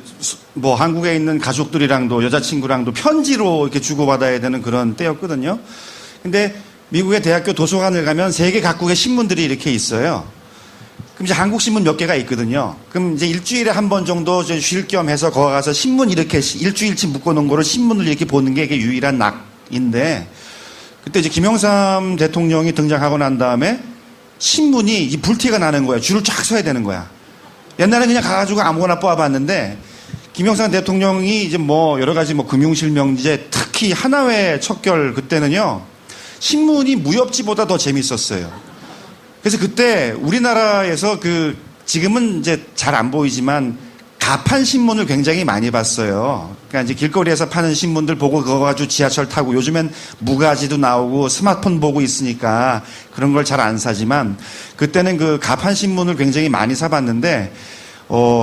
뭐 한국에 있는 가족들이랑도 여자친구랑도 편지로 이렇게 주고받아야 되는 그런 때였거든요. 근데 미국의 대학교 도서관을 가면 세계 각국의 신문들이 이렇게 있어요. 그럼 이제 한국 신문 몇 개가 있거든요. 그럼 이제 일주일에 한 번 정도 쉴 겸 해서 거기 가서 신문 이렇게 일주일치 묶어놓은 거를 신문을 이렇게 보는 게 이게 유일한 낙인데 그때 이제 김영삼 대통령이 등장하고 난 다음에 신문이 이 불티가 나는 거야. 줄을 쫙 서야 되는 거야. 옛날에 그냥 가가지고 아무거나 뽑아봤는데 김영삼 대통령이 이제 뭐 여러 가지 뭐 금융실명제 특히 하나회 척결 그때는요 신문이 무협지보다 더 재밌었어요. 그래서 그때 우리나라에서 지금은 이제 잘 안 보이지만 가판 신문을 굉장히 많이 봤어요. 그러니까 이제 길거리에서 파는 신문들 보고 그거 가지고 지하철 타고 요즘엔 무가지도 나오고 스마트폰 보고 있으니까 그런 걸 잘 안 사지만 그때는 그 가판 신문을 굉장히 많이 사봤는데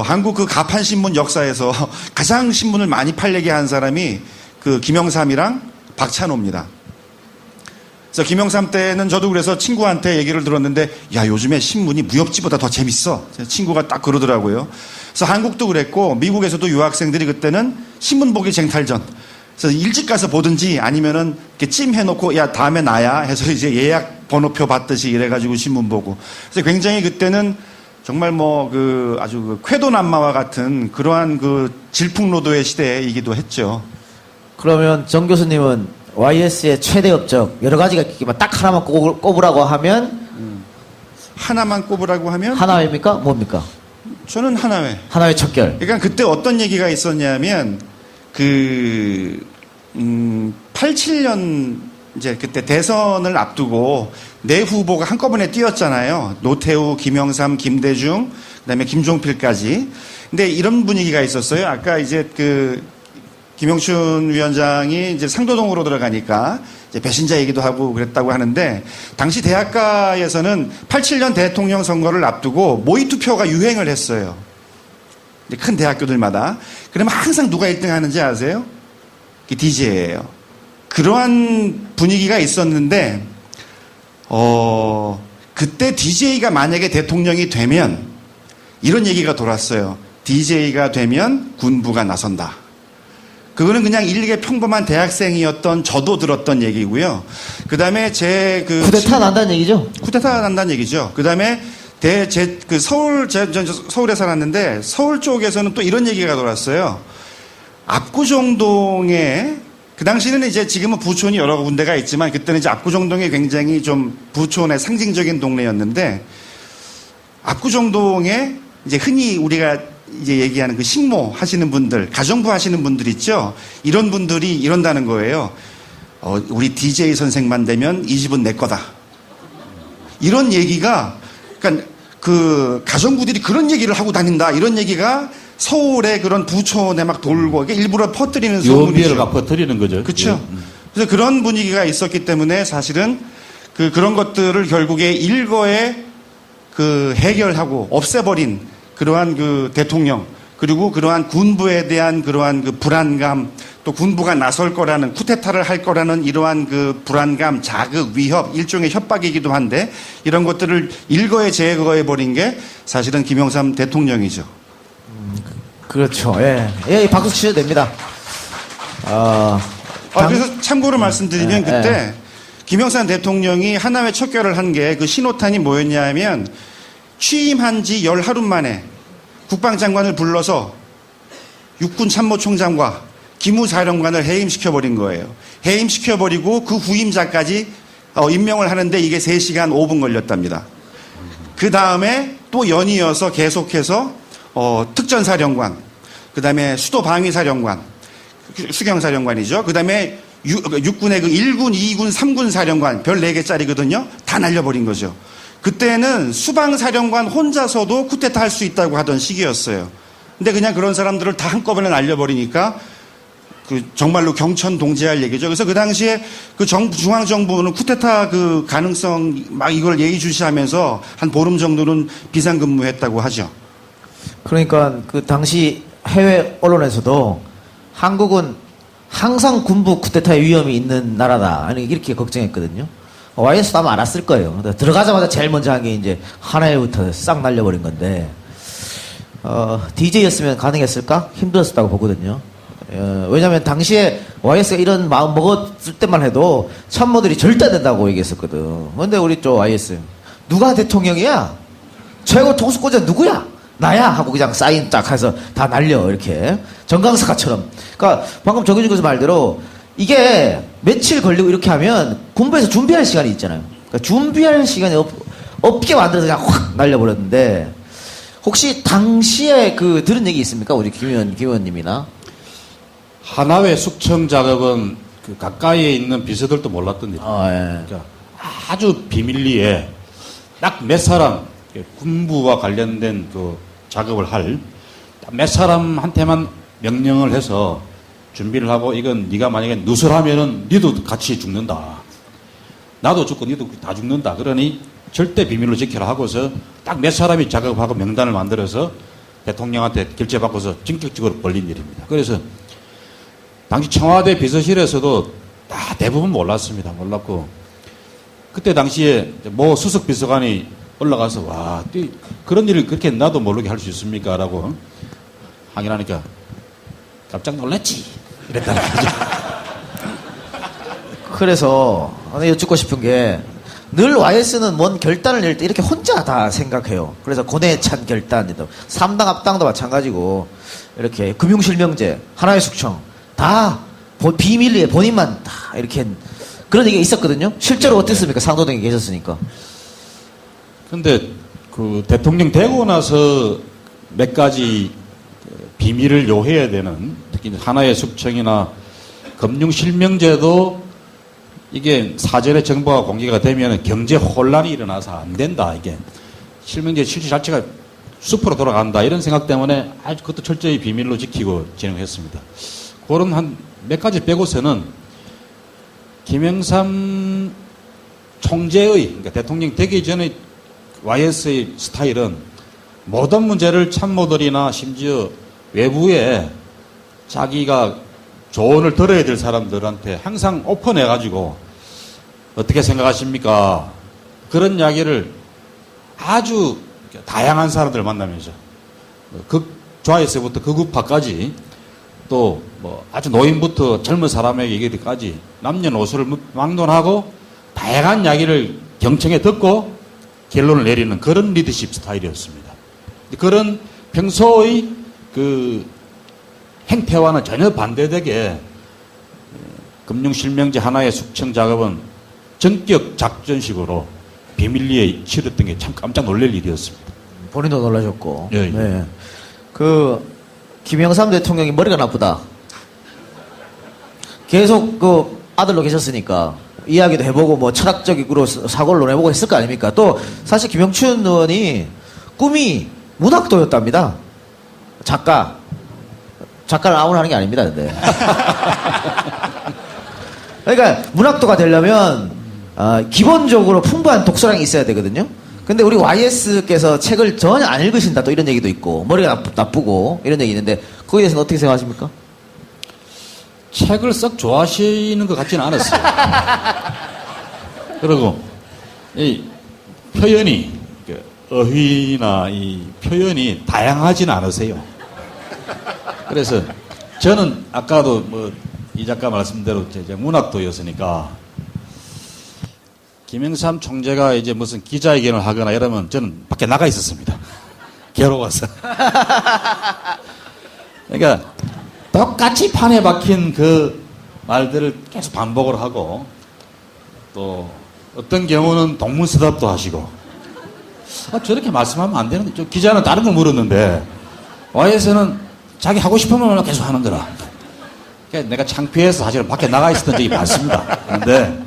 한국 그 가판 신문 역사에서 가장 신문을 많이 팔리게 한 사람이 그 김영삼이랑 박찬호입니다. 그래서 김영삼 때는 저도 그래서 친구한테 얘기를 들었는데 야 요즘에 신문이 무협지보다 더 재밌어. 친구가 딱 그러더라고요. 그래서 한국도 그랬고 미국에서도 유학생들이 그때는 신문 보기 쟁탈전. 그래서 일찍 가서 보든지 아니면은 이렇게 찜해놓고 야 다음에 나야 해서 이제 예약 번호표 받듯이 이래가지고 신문 보고. 그래서 굉장히 그때는 정말 뭐 아주 쾌도난마와 같은 그러한 질풍노도의 시대이기도 했죠. 그러면 정 교수님은 YS의 최대 업적 여러 가지가 있겠지만 딱 하나만 꼽으라고 하면 하나만 꼽으라고 하면 하나회입니까? 뭡니까? 저는 하나회. 하나회 척결. 그러니까 그때 어떤 얘기가 있었냐면 87년 이제 그때 대선을 앞두고 네 후보가 한꺼번에 뛰었잖아요. 노태우, 김영삼, 김대중, 그다음에 김종필까지. 근데 이런 분위기가 있었어요. 아까 이제 김영춘 위원장이 이제 상도동으로 들어가니까 이제 배신자 얘기도 하고 그랬다고 하는데 당시 대학가에서는 87년 대통령 선거를 앞두고 모의 투표가 유행을 했어요. 큰 대학교들마다. 그러면 항상 누가 1등 하는지 아세요? DJ예요. 그러한 분위기가 있었는데 그때 DJ가 만약에 대통령이 되면 이런 얘기가 돌았어요. DJ가 되면 군부가 나선다. 그거는 그냥 일개 평범한 대학생이었던 저도 들었던 얘기고요. 그 다음에 쿠데타 난다는 얘기죠? 쿠데타 난다는 얘기죠. 그 다음에 서울에 살았는데 서울 쪽에서는 또 이런 얘기가 돌았어요. 압구정동에 그 당시에는 이제 지금은 부촌이 여러 군데가 있지만 그때는 이제 압구정동이 굉장히 좀 부촌의 상징적인 동네였는데 압구정동에 이제 흔히 우리가 이제 얘기하는 그 식모 하시는 분들, 가정부 하시는 분들 있죠. 이런 분들이 이런다는 거예요. 우리 DJ 선생만 되면 이 집은 내 거다. 이런 얘기가, 그러니까 그 가정부들이 그런 얘기를 하고 다닌다. 이런 얘기가 서울의 그런 부촌에 막 돌고 이게 일부러 퍼뜨리는 유언비어를 소문이죠. 퍼뜨리는 거죠. 그렇죠. 그래서 그런 분위기가 있었기 때문에 사실은 그런 것들을 결국에 일거에 그 해결하고 없애버린 그러한 그 대통령, 그리고 그러한 군부에 대한 그러한 그 불안감, 또 군부가 나설 거라는, 쿠데타를 할 거라는 이러한 그 불안감, 자극, 위협, 일종의 협박이기도 한데 이런 것들을 일거에 제거해 버린 게 사실은 김영삼 대통령이죠. 그렇죠. 예. 예, 박수 치셔도 됩니다. 그래서 참고로 말씀드리면 그때 김영삼 대통령이 하나회 척결을 한 게 그 신호탄이 뭐였냐 하면 취임한 지 10하루 만에 국방장관을 불러서 육군 참모총장과 기무사령관을 해임시켜버린 거예요. 해임시켜버리고 그 후임자까지 임명을 하는데 이게 3시간 5분 걸렸답니다. 그 다음에 또 연이어서 계속해서 특전사령관, 그 다음에 수도방위사령관, 수경사령관이죠. 그 다음에 육군의 그 1군, 2군, 3군 사령관 별 4개짜리거든요. 다 날려버린 거죠. 그때는 수방사령관 혼자서도 쿠데타 할 수 있다고 하던 시기였어요. 근데 그냥 그런 사람들을 다 한꺼번에 날려버리니까 그 정말로 경천동지할 얘기죠. 그래서 그 당시에 그 중앙정부는 쿠데타 그 가능성 막 이걸 예의주시하면서 한 보름 정도는 비상근무했다고 하죠. 그러니까 그 당시 해외 언론에서도 한국은 항상 군부 쿠데타의 위험이 있는 나라다. 아니 이렇게 걱정했거든요. YS도 아마 알았을 거예요. 들어가자마자 제일 먼저 한 게 이제 하나회부터 싹 날려버린 건데 DJ였으면 가능했을까? 힘들었다고 보거든요. 왜냐하면 당시에 YS가 이런 마음 먹었을 때만 해도 참모들이 절대 안 된다고 얘기했었거든. 근데 우리 쪽 YS 누가 대통령이야? 최고 통수권자 누구야? 나야 하고 그냥 사인 딱 해서 다 날려 이렇게 정강사과처럼. 그러니까 방금 정해준 교수 말대로 이게 며칠 걸리고 이렇게 하면 군부에서 준비할 시간이 있잖아요. 그러니까 준비할 시간이 없게 만들어서 그냥 확 날려버렸는데 혹시 당시에 그 들은 얘기 있습니까? 우리 김 의원님이나. 하나회 숙청 작업은 그 가까이에 있는 비서들도 몰랐던 일이에요. 예. 그러니까 아주 비밀리에 딱 몇 사람 군부와 관련된 그 작업을 할 몇 사람한테만 명령을 해서 준비를 하고 이건 네가 만약에 누설하면은 니도 같이 죽는다. 나도 죽고 니도 다 죽는다. 그러니 절대 비밀로 지켜라 하고서 딱 몇 사람이 작업하고 명단을 만들어서 대통령한테 결재받고서 전격적으로 벌린 일입니다. 그래서 당시 청와대 비서실에서도 다 대부분 몰랐습니다. 몰랐고 그때 당시에 뭐 수석 비서관이 올라가서 와 그런 일을 그렇게 나도 모르게 할 수 있습니까? 라고 항의하니까 깜짝 놀랐지. 이랬다는 거죠. 그래서 여쭙고 싶은 게 늘 YS는 뭔 결단을 낼 때 이렇게 혼자 다 생각해요. 그래서 고뇌에 찬 결단이도 3당 합당도 마찬가지고 이렇게 금융실명제, 하나의 숙청 다 비밀리에 본인만 다 이렇게 그런 얘기가 있었거든요. 실제로 어땠습니까? 상도동에 계셨으니까. 근데 그 대통령 되고 나서 몇 가지 비밀을 요해야 되는 특히 하나의 숙청이나 금융실명제도 이게 사전에 정보가 공개가 되면 경제 혼란이 일어나서 안 된다. 이게 실명제 실질 자체가 숲으로 돌아간다. 이런 생각 때문에 아주 그것도 철저히 비밀로 지키고 진행했습니다. 그런 한 몇 가지 빼고서는 김영삼 총재의 그러니까 대통령 되기 전에 YS의 스타일은 모든 문제를 참모들이나 심지어 외부에 자기가 조언을 들어야 될 사람들한테 항상 오픈해가지고 어떻게 생각하십니까? 그런 이야기를 아주 다양한 사람들을 만나면서 극좌에서부터 극우파까지 또 뭐 아주 노인부터 젊은 사람에게 얘기까지 남녀노소를 막론하고 다양한 이야기를 경청해 듣고 결론을 내리는 그런 리더십 스타일이었습니다. 그런 평소의 그 행태와는 전혀 반대되게 금융실명제 하나의 숙청 작업은 전격 작전식으로 비밀리에 치렀던 게 참 깜짝 놀랄 일이었습니다. 본인도 놀라셨고. 예, 예. 네. 그 김영삼 대통령이 머리가 나쁘다. 계속 그 아들로 계셨으니까 이야기도 해보고 뭐 철학적으로 사고를 논해보고 했을 거 아닙니까? 또 사실 김영춘 의원이 꿈이 문학도였답니다. 작가를 아무나 하는 게 아닙니다, 근데. 그러니까 문학도가 되려면 기본적으로 풍부한 독서량이 있어야 되거든요. 근데 우리 YS께서 책을 전혀 안 읽으신다 또 이런 얘기도 있고 머리가 나쁘고 이런 얘기 있는데 거기에 대해서는 어떻게 생각하십니까? 책을 썩 좋아하시는 것 같지는 않았어요. 그리고 이 표현이 어휘나 이 표현이 다양하지는 않으세요. 그래서 저는 아까도 뭐 이 작가 말씀대로 이제 문학도였으니까 김영삼 총재가 이제 무슨 기자회견을 하거나 이러면 저는 밖에 나가 있었습니다. 괴로워서. 그러니까 똑같이 판에 박힌 그 말들을 계속 반복을 하고 또 어떤 경우는 동문서답도 하시고 저렇게 말씀하면 안 되는데 저 기자는 다른 걸 물었는데 YS는 자기 하고 싶은 말만 계속 하는 거라. 그러니까 내가 창피해서 사실은 밖에 나가 있었던 적이 많습니다. 그런데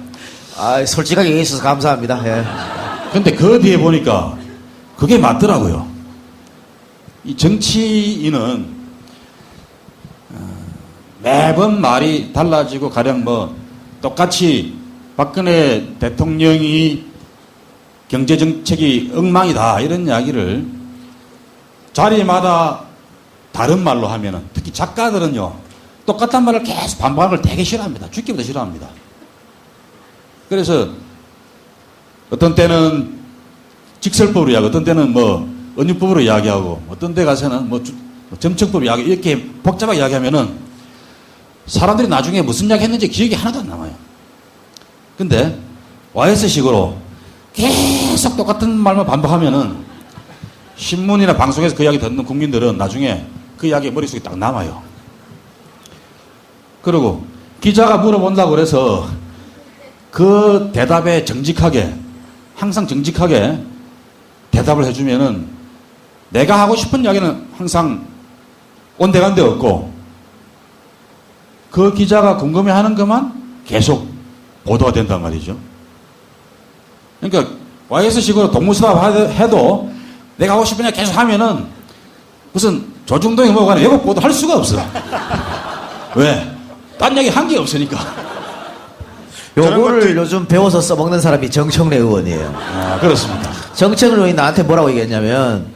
솔직하게 얘기해 주셔서 감사합니다. 예. 근데 그 뒤에 보니까 그게 맞더라고요. 이 정치인은 매번 말이 달라지고 가령 뭐 똑같이 박근혜 대통령이 경제정책이 엉망이다 이런 이야기를 자리마다 다른 말로 하면은 특히 작가들은요 똑같은 말을 계속 반복하는 걸 되게 싫어합니다. 죽기보다 싫어합니다. 그래서 어떤 때는 직설법으로 이야기하고 어떤 때는 뭐 은유법으로 이야기하고 어떤 데 가서는 뭐 점층법으로 이야기 이렇게 복잡하게 이야기하면은 사람들이 나중에 무슨 이야기 했는지 기억이 하나도 안 남아요. 근데 YS식으로 계속 똑같은 말만 반복하면은 신문이나 방송에서 그 이야기 듣는 국민들은 나중에 그 이야기 머릿속에 딱 남아요. 그리고 기자가 물어본다고 그래서 그 대답에 정직하게 항상 정직하게 대답을 해주면은 내가 하고 싶은 이야기는 항상 온데간데 없고 그 기자가 궁금해하는 것만 계속 보도가 된단 말이죠. 그러니까 YS식으로 동문서답 해도 내가 하고 싶은 이야기 계속 하면은 무슨 조중동이 뭐가는 외국 보도 할 수가 없어. 왜? 딴 얘기 한 게 없으니까. 요거를 요즘 배워서 써먹는 사람이 정청래 의원이에요. 그렇습니다. 정청래 의원이 나한테 뭐라고 얘기했냐면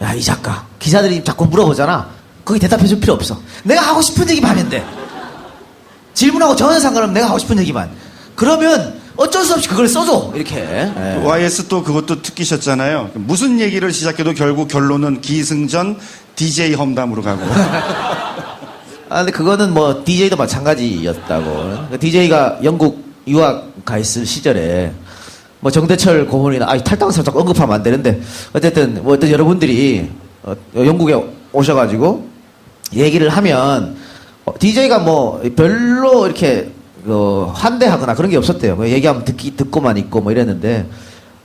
야, 이 작가 기자들이 자꾸 물어보잖아. 거기 대답해 줄 필요 없어. 내가 하고 싶은 얘기만 하면 돼. 질문하고 전혀 상관없는 내가 하고 싶은 얘기만. 그러면 어쩔 수 없이 그걸 써줘. 이렇게. 예. YS 또 그것도 특기셨잖아요. 무슨 얘기를 시작해도 결국 결론은 기승전 DJ 험담으로 가고. 근데 그거는 뭐 DJ도 마찬가지였다고. DJ가 영국 유학 가 있을 시절에 뭐 정대철 고문이나 탈당을 살짝 언급하면 안 되는데 어쨌든 뭐 어떤 여러분들이 영국에 오셔가지고 얘기를 하면 DJ가 뭐 별로 이렇게 환대하거나 그런 게 없었대요. 얘기하면 듣고만 있고 뭐 이랬는데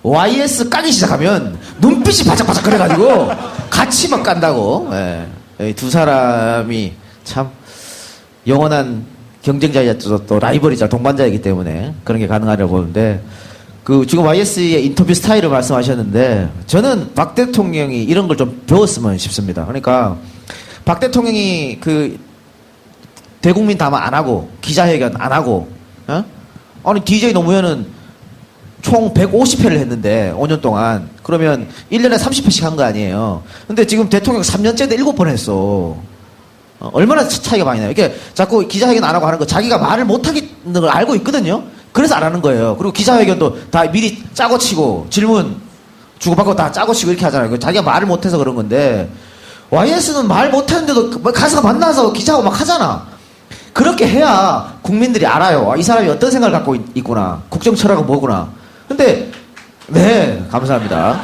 YS 까기 시작하면 눈빛이 바짝바짝 그래가지고 같이 막 깐다고. 예. 두 사람이 참 영원한 경쟁자이자 또 라이벌이자 동반자이기 때문에 그런 게 가능하려고 보는데 지금 YS의 인터뷰 스타일을 말씀하셨는데 저는 박 대통령이 이런 걸 좀 배웠으면 싶습니다. 그러니까 박 대통령이 대국민 담화 안 하고 기자회견 안 하고 아니 DJ 노무현은 총 150회를 했는데 5년 동안 그러면 1년에 30회씩 한 거 아니에요. 근데 지금 대통령 3년째인데 7번 했어. 얼마나 차이가 많이 나요. 이렇게 자꾸 기자회견 안 하고 하는 거 자기가 말을 못하겠는 걸 알고 있거든요. 그래서 안 하는 거예요. 그리고 기자회견도 다 미리 짜고 치고 질문 주고받고 다 짜고 치고 이렇게 하잖아요. 자기가 말을 못해서 그런 건데 YS는 말 못하는데도 가서 만나서 기자하고 막 하잖아. 그렇게 해야 국민들이 알아요. 이 사람이 어떤 생각을 갖고 있구나. 국정 철학은 뭐구나. 근데 네 감사합니다.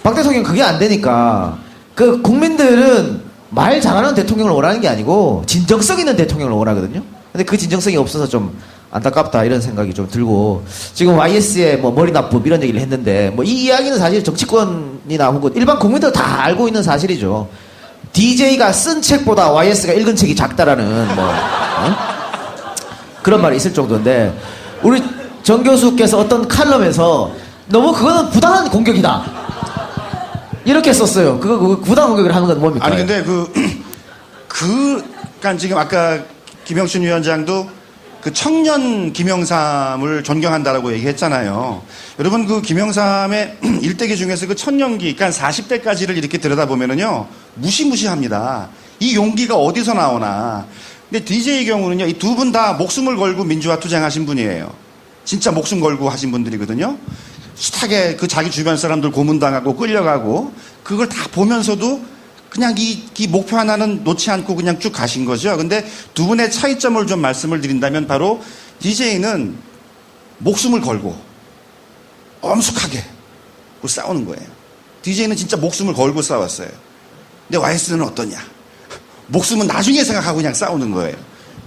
박 대통령 그게 안 되니까 국민들은 말 잘하는 대통령을 원하는 게 아니고 진정성 있는 대통령을 원하거든요. 근데 그 진정성이 없어서 좀 안타깝다 이런 생각이 좀 들고 지금 YS의 뭐 머리 나쁨 이런 얘기를 했는데 뭐 이 이야기는 사실 정치권이나 혹은 일반 국민들 다 알고 있는 사실이죠. DJ가 쓴 책보다 YS가 읽은 책이 작다라는 뭐 그런 말이 있을 정도인데 우리 정 교수께서 어떤 칼럼에서 너무 그거는 부당한 공격이다 이렇게 썼어요. 그거 부당한 공격을 하는 건 뭡니까? 아니 근데 그러니까 지금 아까 김영춘 위원장도 그 청년 김영삼을 존경한다라고 얘기했잖아요. 여러분 그 김영삼의 일대기 중에서 그 청년기, 그러니까 40대까지를 이렇게 들여다보면은요 무시무시합니다. 이 용기가 어디서 나오나. 근데 DJ의 경우는요 이 두 분 다 목숨을 걸고 민주화 투쟁하신 분이에요. 진짜 목숨 걸고 하신 분들이거든요. 숱하게 그 자기 주변 사람들 고문당하고 끌려가고 그걸 다 보면서도 그냥 이 목표 하나는 놓지 않고 그냥 쭉 가신 거죠. 근데 두 분의 차이점을 좀 말씀을 드린다면 바로 DJ는 목숨을 걸고 엄숙하게 싸우는 거예요. DJ는 진짜 목숨을 걸고 싸웠어요. 근데 YS는 어떠냐? 목숨은 나중에 생각하고 그냥 싸우는 거예요.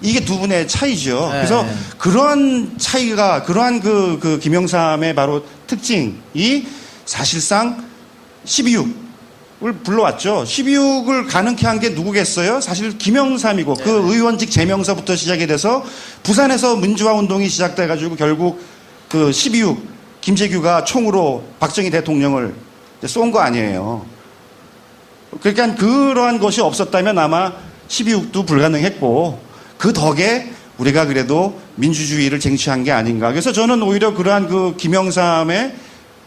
이게 두 분의 차이죠. 네. 그래서 그러한 차이가, 그러한 그 김영삼의 바로 특징이 사실상 12.6을 불러왔죠. 12.6을 가능케 한 게 누구겠어요? 사실 김영삼이고 그 의원직 제명서부터 시작이 돼서 부산에서 민주화 운동이 시작돼가지고 결국 그 12.6 김재규가 총으로 박정희 대통령을 쏜 거 아니에요. 그러니까 그러한 것이 없었다면 아마 12.6도 불가능했고 그 덕에 우리가 그래도 민주주의를 쟁취한 게 아닌가. 그래서 저는 오히려 그러한 그 김영삼의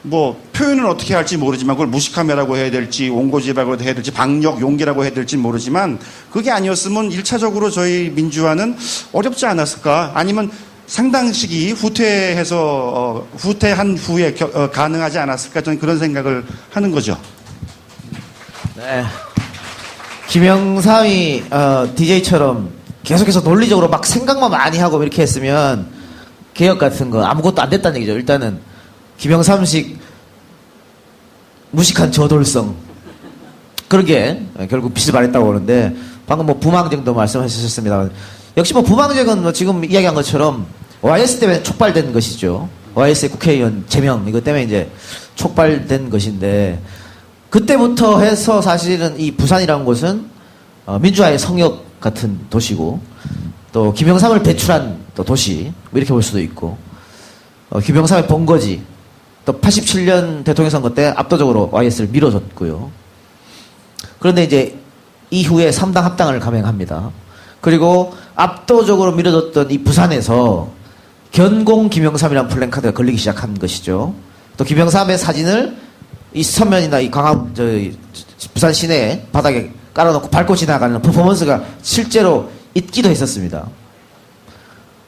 뭐 표현은 어떻게 할지 모르지만 그걸 무식함이라고 해야 될지 온고지라고 해야 될지 박력 용기라고 해야 될지 모르지만 그게 아니었으면 1차적으로 저희 민주화는 어렵지 않았을까. 아니면 상당 시기 후퇴해서 후퇴한 후에 가능하지 않았을까. 저는 그런 생각을 하는 거죠. 네. 김영삼이 DJ처럼 계속해서 논리적으로 막 생각만 많이 하고 이렇게 했으면 개혁 같은 거 아무것도 안 됐다는 얘기죠. 일단은 김영삼식 무식한 저돌성 그런 게 결국 빚을 발했다고 하는데 방금 뭐 부망쟁도 말씀하셨습니다. 역시 뭐 부망쟁은 뭐 지금 이야기한 것처럼 YS 때문에 촉발된 것이죠. YS의 국회의원 제명 이것 때문에 이제 촉발된 것인데 그때부터 해서 사실은 이 부산이라는 곳은 민주화의 성역 같은 도시고 또 김영삼을 배출한 또 도시 뭐 이렇게 볼 수도 있고 김영삼의 본거지 또 87년 대통령 선거 때 압도적으로 YS를 밀어줬고요. 그런데 이제 이후에 3당 합당을 감행합니다. 그리고 압도적으로 밀어줬던 이 부산에서 견공 김영삼이라는 플랜카드가 걸리기 시작한 것이죠. 또 김영삼의 사진을 이 서면이나 이 강남 부산 시내 바닥에 깔아놓고 밟고 지나가는 퍼포먼스가 실제로 있기도 했었습니다.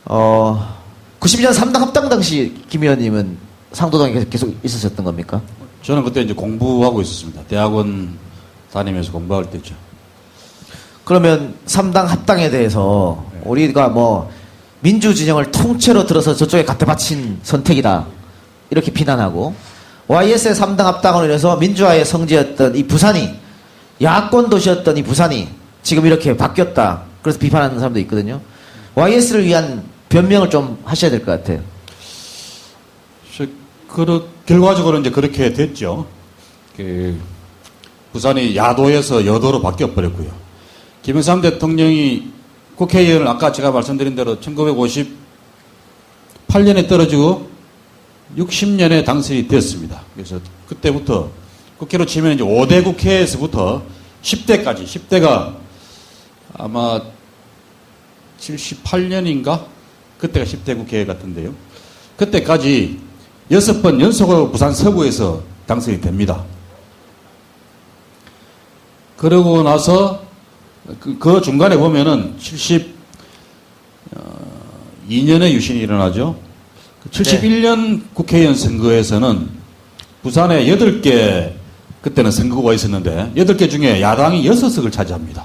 90년 3당 합당 당시 김 의원님은 상도동에 계속 있으셨던 겁니까? 저는 그때 이제 공부하고 있었습니다. 대학원 다니면서 공부할 때죠. 그러면 3당 합당에 대해서 우리가 뭐 민주진영을 통째로 들어서 저쪽에 갖다 바친 선택이다 이렇게 비난하고 YS의 3당 합당으로 인해서 민주화의 성지였던 이 부산이 야권 도시였던 이 부산이 지금 이렇게 바뀌었다. 그래서 비판하는 사람도 있거든요. YS를 위한 변명을 좀 하셔야 될 것 같아요. 결과적으로 이제 그렇게 됐죠. 부산이 야도에서 여도로 바뀌어 버렸고요. 김영삼 대통령이 국회의원을 아까 제가 말씀드린 대로 1958년에 떨어지고 60년에 당선이 됐습니다. 그래서 그때부터 국회로 치면 이제 5대 국회에서부터 10대까지, 10대가 아마 78년인가? 그때가 10대 국회 같은데요. 그때까지 6번 연속으로 부산 서구에서 당선이 됩니다. 그러고 나서 그 중간에 보면은 72년에 유신이 일어나죠. 71년 국회의원 선거에서는 부산에 8개 그때는 선거구가 있었는데 8개 중에 야당이 6석을 차지합니다.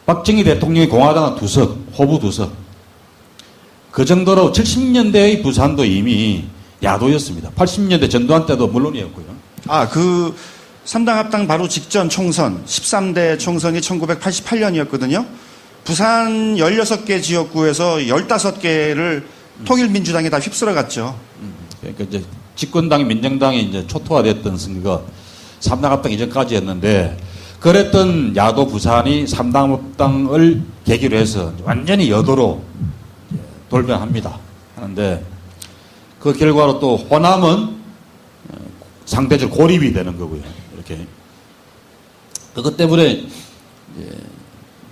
박정희 대통령이 공화당은 2석, 호부 2석. 그 정도로 70년대의 부산도 이미 야도였습니다. 80년대 전두환 때도 물론이었고요. 그 3당 합당 바로 직전 총선, 13대 총선이 1988년이었거든요. 부산 16개 지역구에서 15개를 통일민주당이 다 휩쓸어갔죠. 그러니까 이제 집권당이 민정당이 이제 초토화됐던 선거가 3당 합당 이전까지 했는데 그랬던 야도 부산이 3당 합당을 계기로 해서 완전히 여도로 돌변합니다. 하는데 그 결과로 또 호남은 상대적 고립이 되는 거고요. 이렇게. 그것 때문에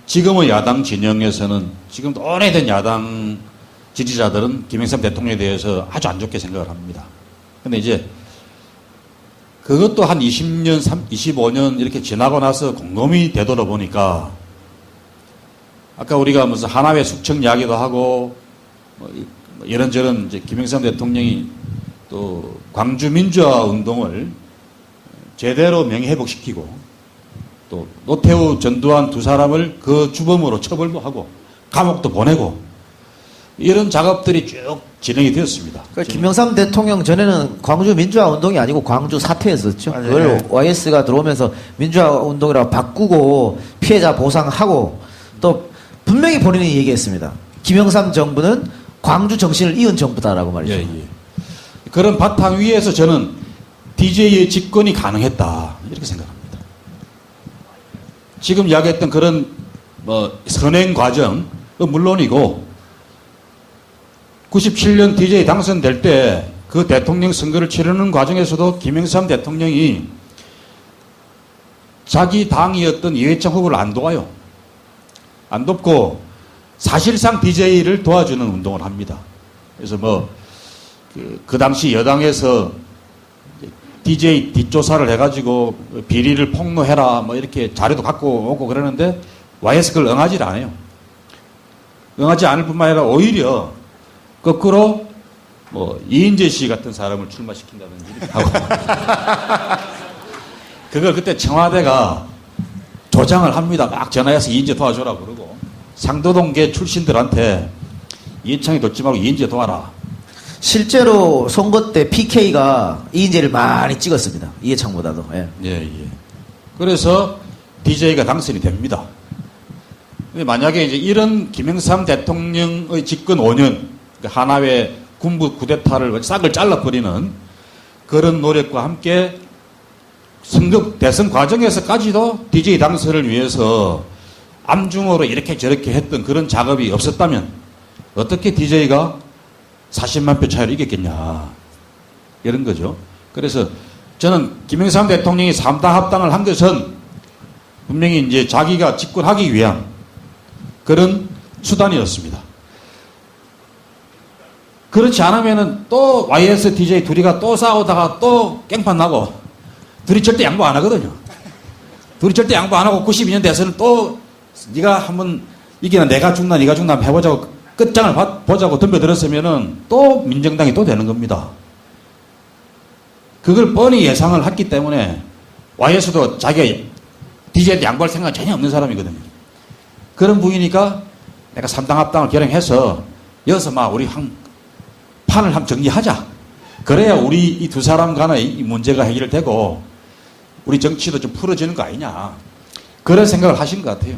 지금의 야당 진영에서는 지금 오래된 야당 지지자들은 김영삼 대통령에 대해서 아주 안 좋게 생각을 합니다. 근데 이제 그것도 한 20년, 25년 이렇게 지나고 나서 곰곰이 되돌아보니까 아까 우리가 무슨 하나회 숙청 이야기도 하고 뭐 이런저런 이제 김영삼 대통령이 또 광주 민주화 운동을 제대로 명예회복시키고 또 노태우, 전두환 두 사람을 그 주범으로 처벌도 하고 감옥도 보내고 이런 작업들이 쭉 진행이 되었습니다. 그러니까 김영삼 대통령 전에는 광주 민주화 운동이 아니고 광주 사퇴였었죠. 맞아요. 그걸 YS가 들어오면서 민주화 운동이라고 바꾸고 피해자 보상하고 또 분명히 본인이 얘기했습니다. 김영삼 정부는 광주 정신을 이은 정부다라고 말이죠. 예, 예. 그런 바탕 위에서 저는 DJ의 집권이 가능했다 이렇게 생각합니다. 지금 이야기했던 그런 뭐 선행 과정 물론이고 97년 DJ 당선될 때 그 대통령 선거를 치르는 과정에서도 김영삼 대통령이 자기 당이었던 이회창 후보를 안 도와요. 안 돕고 사실상 DJ를 도와주는 운동을 합니다. 그래서 뭐 그 당시 여당에서 DJ 뒷조사를 해가지고 비리를 폭로해라 뭐 이렇게 자료도 갖고 오고 그러는데 YS 그걸 응하지 않아요. 응하지 않을 뿐만 아니라 오히려 거꾸로 뭐 이인재 씨 같은 사람을 출마시킨다든지 이렇게 하고 그걸 그때 청와대가 조장을 합니다. 막 전화해서 이인재 도와줘라 그러고 상도동계 출신들한테 이인창이 돕지 말고 이인재 도와라. 실제로 선거 때 PK가 이인재를 많이 찍었습니다. 이해창보다도. 예. 예, 예. 그래서 DJ가 당선이 됩니다. 근데 만약에 이제 이런 김영삼 대통령의 집권 5년, 하나회 군부 쿠데타를 싹을 잘라버리는 그런 노력과 함께 선거 대선 과정에서까지도 DJ 당선을 위해서 암중으로 이렇게 저렇게 했던 그런 작업이 없었다면 어떻게 DJ가 40만 표 차이로 이겼겠냐. 이런 거죠. 그래서 저는 김영삼 대통령이 3당 합당을 한 것은 분명히 이제 자기가 집권하기 위한 그런 수단이었습니다. 그렇지 않으면은 또 YS, DJ 둘이가 또 싸우다가 또 깽판 나고 둘이 절대 양보 안 하거든요. 둘이 절대 양보 안 하고 92년 대선을 또 네가 한번 이기나 내가 죽나 네가 죽나 한번 해보자고 끝장을 보자고 덤벼들었으면은 또 민정당이 또 되는 겁니다. 그걸 뻔히 예상을 했기 때문에 YS도 자기가 DJ한테 양보할 생각은 전혀 없는 사람이거든요. 그런 분이니까 내가 3당 합당을 결행해서 여기서 막 우리 판을 한번 정리하자. 그래야 우리 이 두 사람 간의 이 문제가 해결되고 우리 정치도 좀 풀어지는 거 아니냐. 그런 생각을 하신 것 같아요.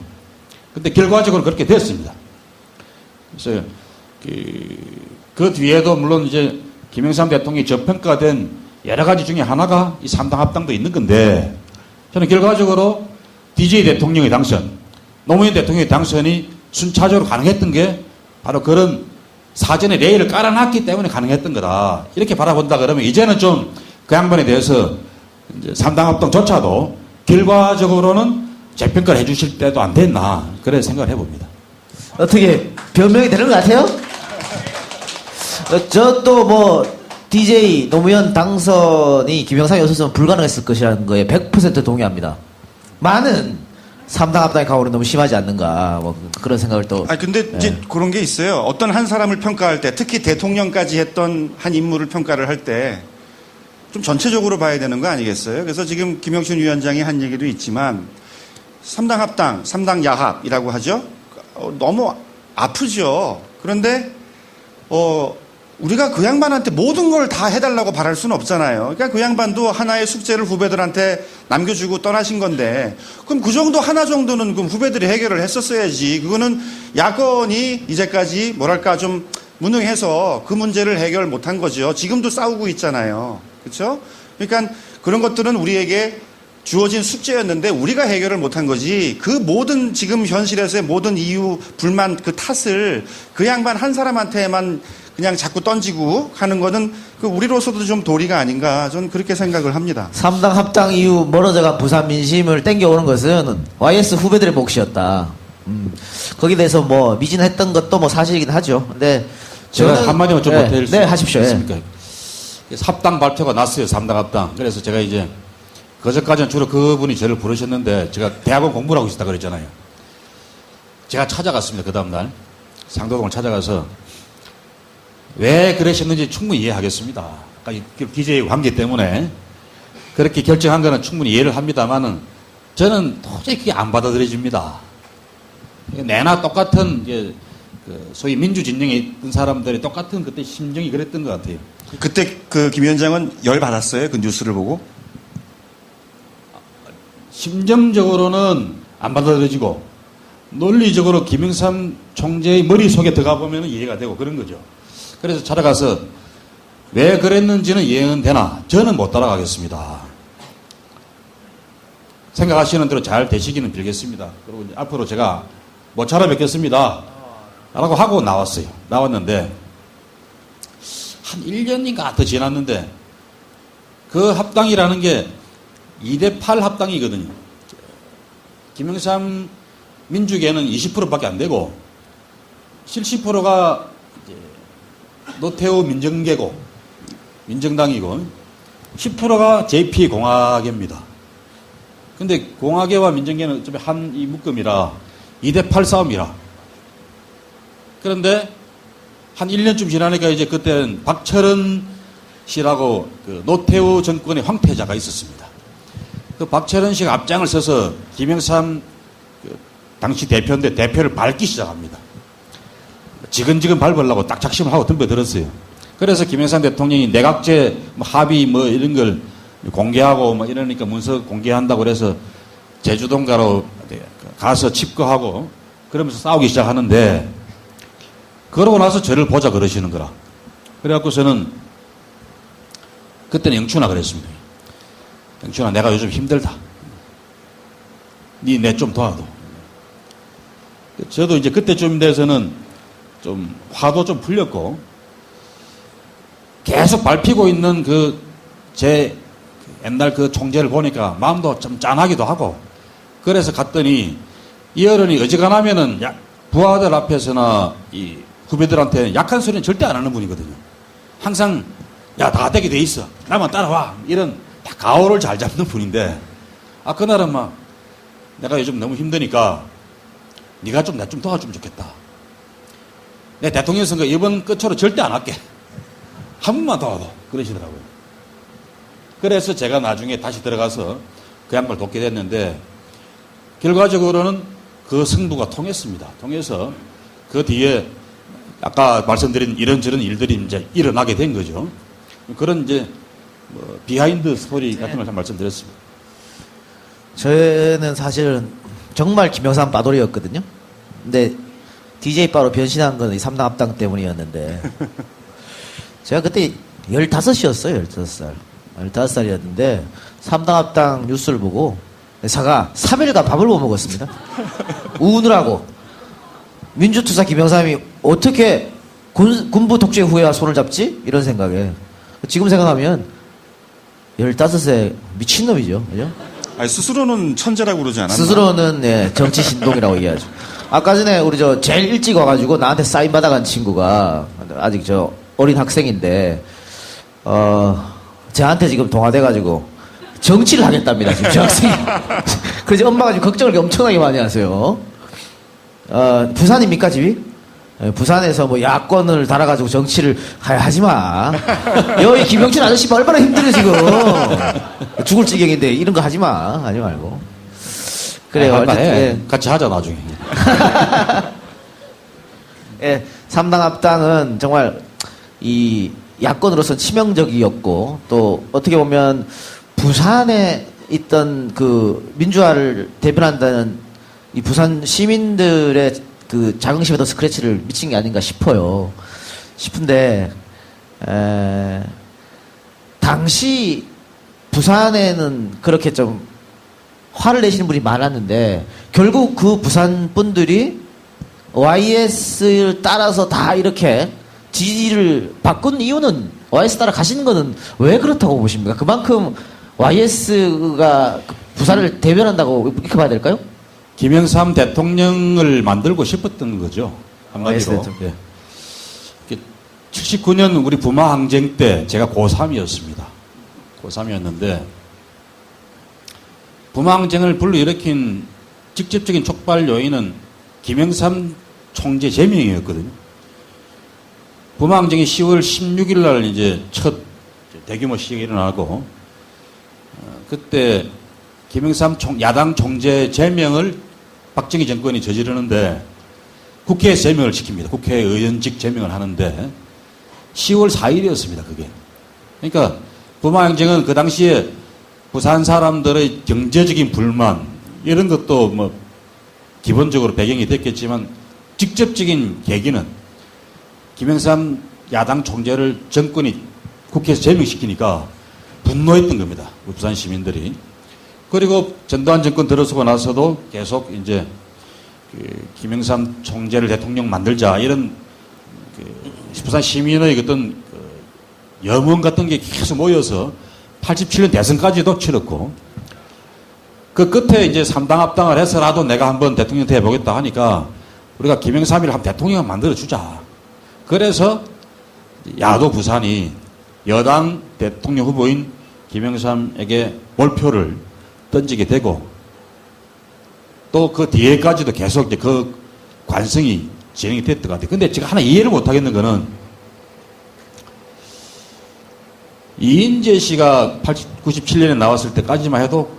근데 결과적으로 그렇게 됐습니다. 그래서 그 뒤에도 물론 이제 김영삼 대통령이 저평가된 여러 가지 중에 하나가 이 3당 합당도 있는 건데 저는 결과적으로 DJ 대통령의 당선, 노무현 대통령의 당선이 순차적으로 가능했던 게 바로 그런 사전에 레일을 깔아놨기 때문에 가능했던 거다. 이렇게 바라본다 그러면 이제는 좀 그 양반에 대해서 이제 3당 합당조차도 결과적으로는 재평가를 해주실 때도 안 됐나. 그래 생각을 해봅니다. 어떻게 변명이 되는 것 같아요? 저 또 뭐 DJ 노무현 당선이 김영삼이 없었으면 불가능했을 것이라는 거에 100% 동의합니다. 많은 3당 합당의 가오는 너무 심하지 않는가 뭐 그런 생각을 또. 아니 근데 이제 그런 게 있어요. 어떤 한 사람을 평가할 때, 특히 대통령까지 했던 한 인물을 평가를 할 때 좀 전체적으로 봐야 되는 거 아니겠어요? 그래서 지금 김영춘 위원장이 한 얘기도 있지만 3당 합당, 3당 야합이라고 하죠. 너무 아프죠. 그런데 우리가 그 양반한테 모든 걸 다 해달라고 바랄 수는 없잖아요. 그러니까 그 양반도 하나의 숙제를 후배들한테 남겨주고 떠나신 건데, 그럼 그 정도 하나 정도는 그럼 후배들이 해결을 했었어야지. 그거는 야권이 이제까지 뭐랄까 좀 무능해서 그 문제를 해결 못한 거죠. 지금도 싸우고 있잖아요. 그렇죠? 그러니까 그런 것들은 우리에게 주어진 숙제였는데 우리가 해결을 못한 거지. 그 모든 지금 현실에서의 모든 이유, 불만, 그 탓을 그 양반 한 사람한테만 그냥 자꾸 던지고 하는 거는 그 우리로서도 좀 도리가 아닌가, 저는 그렇게 생각을 합니다. 3당 합당 이후 멀어져간 부산 민심을 땡겨오는 것은 YS 후배들의 몫이었다. 거기에 대해서 뭐 미진했던 것도 뭐 사실이긴 하죠. 근데 제가 저는- 한마디만 좀 네, 보태릴 수 네, 하십시오. 예. 있습니까? 합당 발표가 났어요. 3당 합당. 그래서 제가 이제 그전까지는 주로 그분이 저를 부르셨는데 제가 대학원 공부를 하고 있었다 그랬잖아요. 제가 찾아갔습니다. 그 다음날 상도동을 찾아가서 왜 그러셨는지 충분히 이해하겠습니다. 그러니까 기재의 관계 때문에 그렇게 결정한 거는 충분히 이해를 합니다만은 저는 도저히 그게 안 받아들여집니다. 내나 똑같은 이제 그 소위 민주진영에 있던 사람들이 똑같은 그때 심정이 그랬던 것 같아요. 그때 그 김 위원장은 열 받았어요. 그 뉴스를 보고. 심정적으로는 안 받아들여지고 논리적으로 김영삼 총재의 머릿속에 들어가 보면 이해가 되고 그런 거죠. 그래서 찾아가서 왜 그랬는지는 이해는 되나 저는 못 따라가겠습니다. 생각하시는 대로 잘 되시기는 빌겠습니다. 그리고 이제 앞으로 제가 못 찾아뵙겠습니다. 라고 하고 나왔어요. 나왔는데 한 1년인가 더 지났는데 그 합당이라는 게 2대8 합당이거든요. 김영삼 민주계는 20%밖에 안 되고 70%가 노태우 민정계고 민정당이고 10%가 JP공화계입니다. 근데 공화계와 민정계는 어차피 한 이 묶음이라 2대8 싸움이라. 그런데 한 1년쯤 지나니까 이제 그때는 박철원 씨라고 그 노태우 정권의 황태자가 있었습니다. 그 박철원 씨가 앞장을 서서 김영삼 그 당시 대표인데 대표를 밟기 시작합니다. 지근지근 밟으려고 딱 작심을 하고 덤벼들었어요. 그래서 김영삼 대통령이 내각제 뭐 합의 뭐 이런 걸 공개하고 뭐 이러니까 문서 공개한다고 그래서 제주도인가로 가서 칩거하고 그러면서 싸우기 시작하는데 그러고 나서 저를 보자 그러시는 거라. 그래갖고 저는 그때는 영춘아 그랬습니다. 영춘아 내가 요즘 힘들다. 니 내 좀 도와도. 저도 이제 그때쯤 돼서는 좀 화도 좀 풀렸고 계속 밟히고 있는 그 제 옛날 그 총재를 보니까 마음도 좀 짠하기도 하고 그래서 갔더니 이 어른이 어지간하면은 부하들 앞에서나 이 후배들한테 약한 소리는 절대 안 하는 분이거든요. 항상 야 다 되게 돼 있어. 나만 따라와. 이런 딱 가오를 잘 잡는 분인데 그날은 막 내가 요즘 너무 힘드니까 네가 좀 나 좀 도와주면 좋겠다. 내 대통령 선거 이번 끝으로 절대 안 할게. 한 번만 도와도 그러시더라고요. 그래서 제가 나중에 다시 들어가서 그 양반을 돕게 됐는데 결과적으로는 그 승부가 통했습니다. 통해서 그 뒤에 아까 말씀드린 이런저런 일들이 이제 일어나게 된 거죠. 그런 이제 뭐 비하인드 스토리 같은 걸 말씀드렸습니다. 저는 사실은 정말 김영삼 빠돌이였거든요. 근데 DJ 바로 변신한 건 이 3당 합당 때문이었는데 제가 그때 15이었어요. 15살. 15살이었는데 3당 합당 뉴스를 보고 사가 3일간 밥을 못 먹었습니다. 우느라고. 민주투사 김영삼이 어떻게 군부 독재 후회와 손을 잡지? 이런 생각에. 지금 생각하면 15세 미친놈이죠. 그죠? 아니, 스스로는 천재라고 그러지 않았나? 스스로는 예, 정치 신동이라고 얘기하죠. 아까 전에 우리 저 제일 일찍 와가지고 나한테 사인 받아간 친구가 아직 저 어린 학생인데 저한테 지금 동화돼가지고 정치를 하겠답니다. 지금 저 학생이. 그래서 엄마가 지금 걱정을 엄청나게 많이 하세요. 부산입니까 집이? 예, 부산에서 뭐 야권을 달아가지고 정치를 하지 마. 여기 김영춘 아저씨 얼마나 힘들어 지금. 죽을 지경인데 이런 거 하지 마. 하지 말고. 그래요. 어쨌든, 예. 같이 하자 나중에. 예, 3당 합당은 정말 이 야권으로서 치명적이었고 또 어떻게 보면 부산에 있던 그 민주화를 대변한다는 이 부산 시민들의 그 자긍심에 더 스크래치를 미친 게 아닌가 싶은데 당시 부산에는 그렇게 좀 화를 내시는 분이 많았는데 결국 그 부산 분들이 YS를 따라서 다 이렇게 지지를 바꾼 이유는 YS 따라 가시는 거는 왜 그렇다고 보십니까? 그만큼 YS가 부산을 대변한다고 이렇게 봐야 될까요? 김영삼 대통령을 만들고 싶었던 거죠. YS 한마디로. 대통령. 79년 우리 부마 항쟁 때 제가 고3이었습니다. 고3이었는데 부마 항쟁을 불러일으킨 직접적인 촉발 요인은 김영삼 총재 제명이었거든요. 부마 항쟁이 10월 16일 날 이제 첫 대규모 시위가 일어나고 그때 김영삼 야당 총재 제명을 박정희 정권이 저지르는데 국회에 제명을 시킵니다. 국회의원직 제명을 하는데 10월 4일이었습니다. 그게. 그러니까 부마항쟁은 그 당시에 부산 사람들의 경제적인 불만 이런 것도 뭐 기본적으로 배경이 됐겠지만 직접적인 계기는 김영삼 야당 총재를 정권이 국회에서 제명시키니까 분노했던 겁니다. 부산 시민들이. 그리고 전두환 정권 들어서고 나서도 계속 이제 김영삼 총재를 대통령 만들자 이런 부산 시민의 어떤 염원 같은 게 계속 모여서 87년 대선까지도 치렀고 그 끝에 이제 삼당 합당을 해서라도 내가 한번 대통령 돼보겠다 하니까 우리가 김영삼이를 한번 대통령을 만들어주자. 그래서 야도 부산이 여당 대통령 후보인 김영삼에게 몰표를 던지게 되고 또 그 뒤에까지도 계속 이제 그 관성이 진행이 됐던 것 같아요. 근데 제가 하나 이해를 못 하겠는 거는 이인재 씨가 97년에 나왔을 때까지만 해도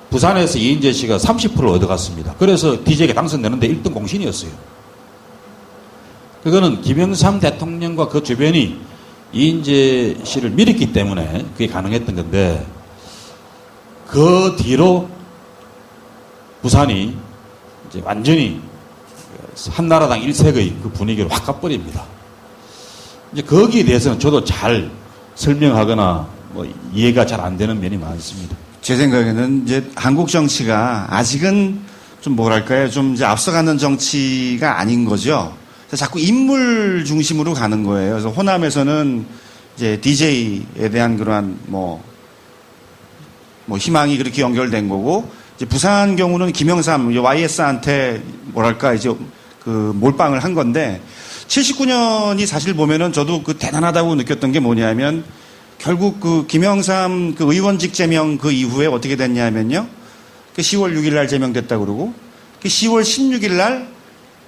부산에서 이인재 씨가 30%를 얻어갔습니다. 그래서 DJ가 당선되는데 1등 공신이었어요. 그거는 김영삼 대통령과 그 주변이 이인재 씨를 밀었기 때문에 그게 가능했던 건데 그 뒤로 부산이 이제 완전히 한나라당 일색의 그 분위기를 확 가버립니다. 이제 거기에 대해서는 저도 잘 설명하거나 뭐 이해가 잘 안 되는 면이 많습니다. 제 생각에는 이제 한국 정치가 아직은 좀 뭐랄까요, 좀 이제 앞서가는 정치가 아닌 거죠. 그래서 자꾸 인물 중심으로 가는 거예요. 그래서 호남에서는 이제 DJ에 대한 그러한 뭐 희망이 그렇게 연결된 거고, 이제 부산 경우는 김영삼, YS한테 뭐랄까 이제 그 몰빵을 한 건데, 79년이 사실 보면은 저도 그 대단하다고 느꼈던 게 뭐냐면, 결국 그 김영삼 그 의원직 제명 그 이후에 어떻게 됐냐면요. 그 10월 6일 날 제명됐다 그러고, 그 10월 16일 날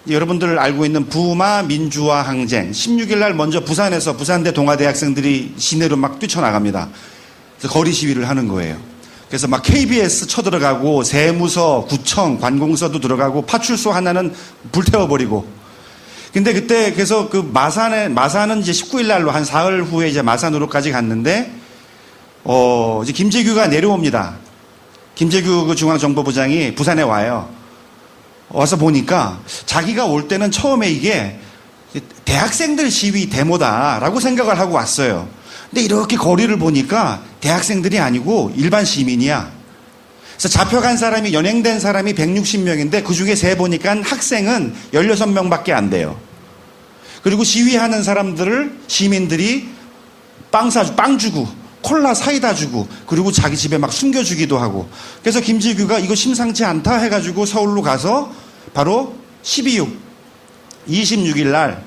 여러분들 알고 있는 부마 민주화 항쟁, 16일 날 먼저 부산에서 부산대 동아대 학생들이 시내로 막 뛰쳐나갑니다. 그래서 거리 시위를 하는 거예요. 그래서 막 KBS 쳐들어가고 세무서, 구청, 관공서도 들어가고 파출소 하나는 불태워버리고. 근데 그때 그래서 그 마산은 이제 19일 날로 한 사흘 후에 이제 마산으로까지 갔는데, 이제 김재규가 내려옵니다. 김재규 그 중앙정보부장이 부산에 와요. 와서 보니까 자기가 올 때는 처음에 이게 대학생들 시위 데모다라고 생각을 하고 왔어요. 근데 이렇게 거리를 보니까 대학생들이 아니고 일반 시민이야. 그래서 잡혀간 사람이, 연행된 사람이 160명인데 그 중에 세 보니까 학생은 16명밖에 안 돼요. 그리고 시위하는 시민들이 빵 주고 콜라 사이다 주고 그리고 자기 집에 막 숨겨주기도 하고. 그래서 김재규가 이거 심상치 않다 해가지고 서울로 가서 바로 26일 날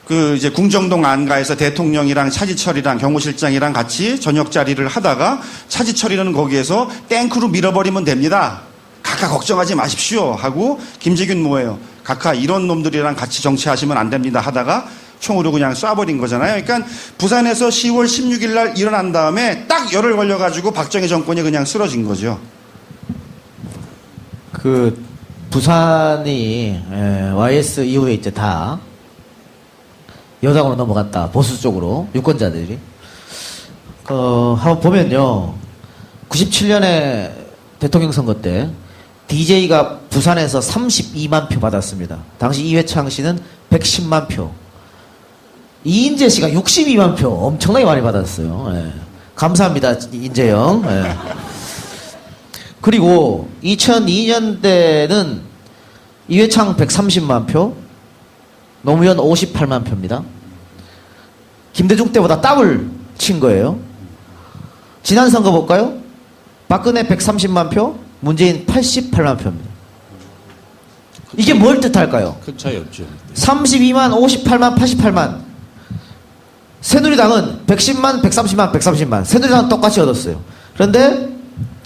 그 이제 궁정동 안가에서 대통령이랑 차지철이랑 경호실장이랑 같이 저녁 자리를 하다가, 차지철이는 거기에서 탱크로 밀어버리면 됩니다. 각하 걱정하지 마십시오 하고, 김재균 뭐예요? 각하 이런 놈들이랑 같이 정치하시면 안 됩니다 하다가 총으로 그냥 쏴버린 거잖아요. 그러니까 부산에서 10월 16일 날 일어난 다음에 딱 열을 걸려가지고 박정희 정권이 그냥 쓰러진 거죠. 그 부산이 YS 이후에 이제 다 여당으로 넘어갔다. 보수 쪽으로 유권자들이. 한번 보면요. 97년에 대통령 선거 때 DJ가 부산에서 32만 표 받았습니다. 당시 이회창 씨는 110만 표. 이인재 씨가 62만 표. 엄청나게 많이 받았어요. 예. 감사합니다, 인재형. 예. 그리고 2002년대는 이회창 130만 표, 노무현 58만 표입니다. 김대중 때보다 더블 친 거예요. 지난 선거 볼까요? 박근혜 130만 표, 문재인 88만 표입니다. 이게 뭘 뜻할까요? 큰 차이 없죠. 32만, 58만, 88만. 새누리당은 110만, 130만, 130만. 새누리당은 똑같이 얻었어요. 그런데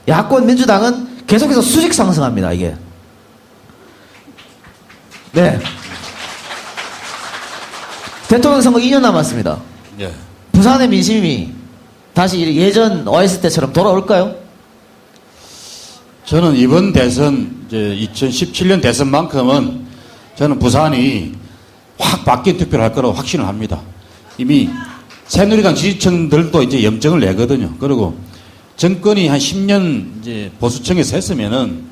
야권 민주당은 계속해서 수직 상승합니다, 이게. 네. 대통령 선거 2년 남았습니다. 예. 부산의 민심이 다시 예전 OS 때처럼 돌아올까요? 저는 이번 대선, 이제 2017년 대선만큼은 저는 부산이 확 바뀐 투표를 할 거라고 확신을 합니다. 이미 새누리당 지지층들도 이제 염증을 내거든요. 그리고 정권이 한 10년 이제 보수층에서 했으면은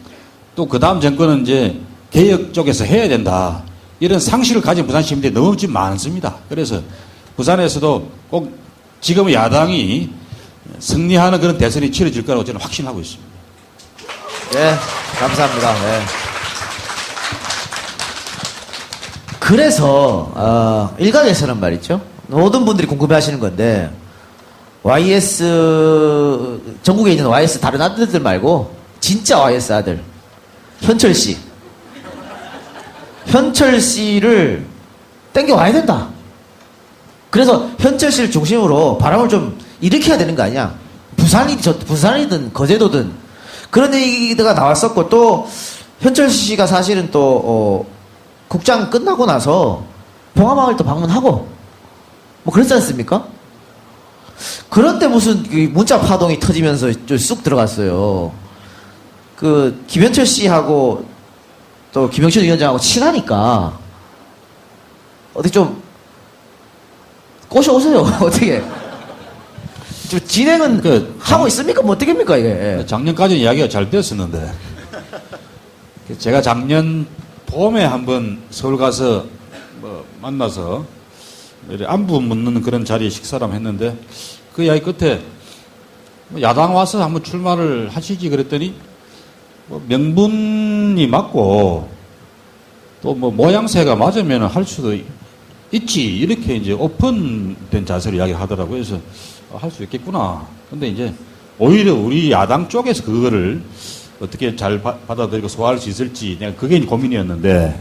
또 그 다음 정권은 이제 개혁 쪽에서 해야 된다. 이런 상식을 가진 부산 시민들이 너무 지금 많습니다. 그래서 부산에서도 꼭 지금의 야당이 승리하는 그런 대선이 치러질 거라고 저는 확신하고 있습니다. 네, 감사합니다. 네. 그래서 일각에서는 말이죠. 모든 분들이 궁금해하시는 건데 YS 전국에 있는 YS 다른 아들들 말고 진짜 YS 아들 현철 씨, 현철 씨를 땡겨 와야 된다. 그래서 현철 씨를 중심으로 바람을 좀 일으켜야 되는 거 아니야? 부산이든 거제도든 그런 얘기가 나왔었고 또 현철 씨가 사실은 또 국장 끝나고 나서 봉화마을도 방문하고 뭐 그랬지 않습니까? 그런데 무슨 문자 파동이 터지면서 좀 쑥 들어갔어요. 그 김현철 씨하고 또 김영춘 위원장하고 친하니까 어떻게 좀 꼬셔오세요. 어떻게 좀 진행은 하고 있습니까? 뭐 어떻게 합니까 이게? 작년까지 이야기가 잘 됐었는데 제가 작년 봄에 한번 서울 가서 뭐 만나서 안부 묻는 그런 자리에 식사를 한번 했는데 그 이야기 끝에 야당 와서 한번 출마를 하시지 그랬더니 뭐 명분이 맞고 또 뭐 모양새가 맞으면 할 수도 있지 이렇게 이제 오픈된 자세로 이야기를 하더라고요. 그래서 할 수 있겠구나. 근데 이제 오히려 우리 야당 쪽에서 그거를 어떻게 잘 받아들이고 소화할 수 있을지 내가 그게 고민이었는데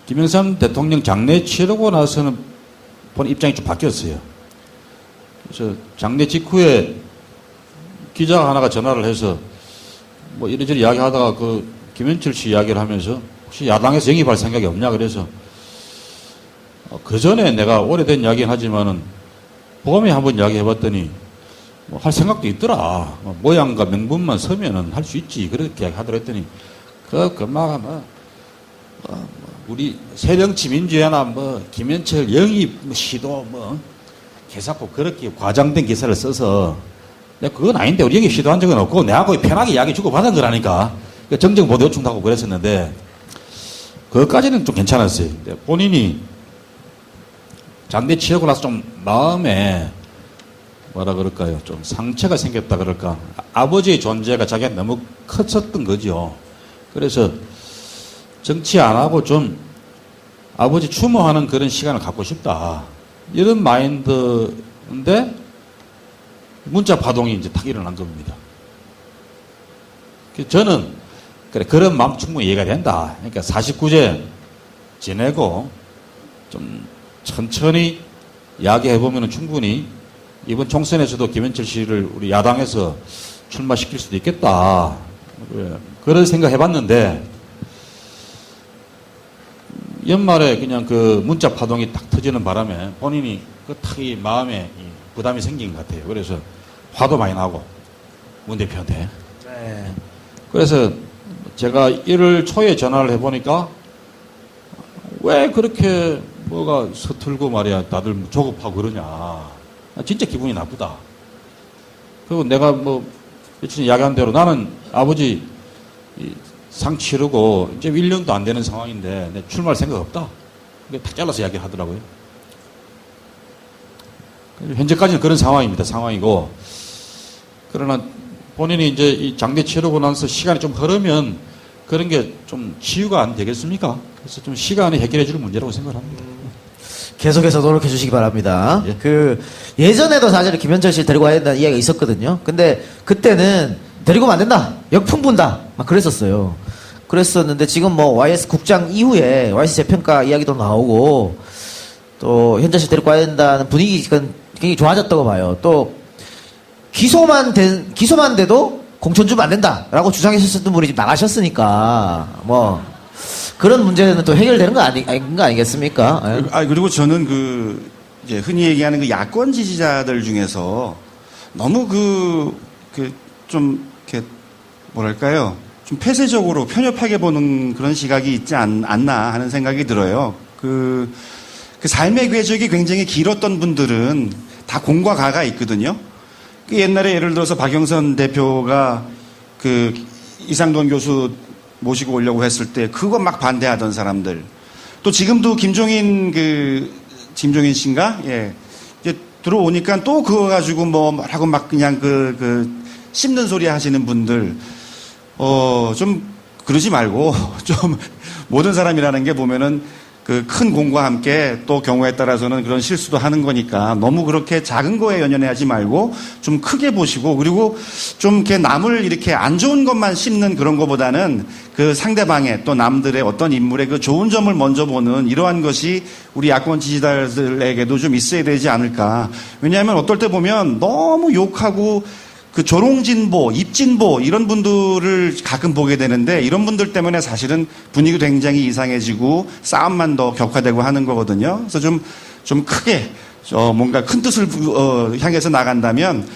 김영삼 대통령 장례 치르고 나서는 본 입장이 좀 바뀌었어요. 그래서 장례 직후에 기자 하나가 전화를 해서 뭐 이래저래 이야기하다가 그 김현철 씨 이야기를 하면서 혹시 야당에서 영입할 생각이 없냐 그래서 그 전에 내가 오래된 이야기는 하지만은 봄에 한번 이야기해봤더니 뭐 할 생각도 있더라. 뭐 모양과 명분만 서면은 할 수 있지 그렇게 이야기하더라 했더니 그마가 우리 새정치민주연합 뭐 김현철 영입 시도 뭐 개사코 그렇게 과장된 기사를 써서 내가 그건 아닌데 우리 영입 시도한 적은 없고 내하고 편하게 이야기 주고받은 거라니까 정정 보도 요청도 하고 그랬었는데 그것까지는 좀 괜찮았어요. 본인이 장례 치르고 나서 좀 마음에 뭐라 그럴까요? 좀 상처가 생겼다 그럴까? 아버지의 존재가 자기한테 너무 컸었던 거죠. 그래서 정치 안 하고 좀 아버지 추모하는 그런 시간을 갖고 싶다. 이런 마인드인데 문자 파동이 이제 탁 일어난 겁니다. 저는 그래 그런 마음 충분히 이해가 된다. 그러니까 49제 지내고 좀 천천히 이야기해보면 충분히 이번 총선에서도 김현철 씨를 우리 야당에서 출마시킬 수도 있겠다. 그런 생각 해봤는데 연말에 그냥 그 문자 파동이 딱 터지는 바람에 본인이 그 탁 이 마음에 부담이 생긴 것 같아요. 그래서 화도 많이 나고 문 대표한테. 그래서 제가 1월 초에 전화를 해보니까 왜 그렇게 뭐가 서툴고 말이야 다들 조급하고 그러냐. 나 진짜 기분이 나쁘다. 그리고 내가 뭐 며칠 전에 이야기한 대로 나는 아버지 상 치르고 이제 1년도 안 되는 상황인데 내 출마할 생각 없다. 그게 다 잘라서 이야기를 하더라고요. 현재까지는 그런 상황이고 그러나 본인이 이제 이 장례 치르고 나서 시간이 좀 흐르면 그런 게 좀 치유가 안 되겠습니까? 그래서 좀 시간이 해결해 줄 문제라고 생각을 합니다. 계속해서 노력해 주시기 바랍니다. 예. 예전에도 사실 김현철 씨를 데리고 와야 된다는 이야기가 있었거든요. 근데 그때는 데리고 오면 안 된다. 역풍 분다. 막 그랬었어요. 그랬었는데 지금 뭐 YS 국장 이후에 YS 재평가 이야기도 나오고 또 현철 씨 데리고 와야 된다는 분위기가 굉장히 좋아졌다고 봐요. 또 기소만 돼도 공천 주면 안 된다라고 주장하셨던 분이 지금 나가셨으니까 뭐 그런 문제는 또 해결되는 거 아니겠습니까? 예. 그리고 저는 이제 흔히 얘기하는 그 야권 지지자들 중에서 너무 좀 이렇게 뭐랄까요? 좀 폐쇄적으로 편협하게 보는 그런 시각이 있지 않나 하는 생각이 들어요. 그 삶의 궤적이 굉장히 길었던 분들은 다 공과 가가 있거든요. 그 옛날에 예를 들어서 박영선 대표가 그 이상돈 교수 모시고 오려고 했을 때 그거 막 반대하던 사람들. 또 지금도 김종인 씨인가? 예. 이제 들어오니까 또 그거 가지고 뭐라고 막 그냥 씹는 소리 하시는 분들. 좀 그러지 말고 좀 모든 사람이라는 게 보면은 그 큰 공과 함께 또 경우에 따라서는 그런 실수도 하는 거니까 너무 그렇게 작은 거에 연연해하지 말고 좀 크게 보시고 그리고 좀 이렇게 남을 이렇게 안 좋은 것만 씹는 그런 거보다는 그 상대방의 또 남들의 어떤 인물의 그 좋은 점을 먼저 보는 이러한 것이 우리 야권 지지자들에게도 좀 있어야 되지 않을까. 왜냐하면 어떨 때 보면 너무 욕하고 그 조롱진보, 입진보 이런 분들을 가끔 보게 되는데 이런 분들 때문에 사실은 분위기 굉장히 이상해지고 싸움만 더 격화되고 하는 거거든요. 그래서 좀 크게 뭔가 큰 뜻을 향해서 나간다면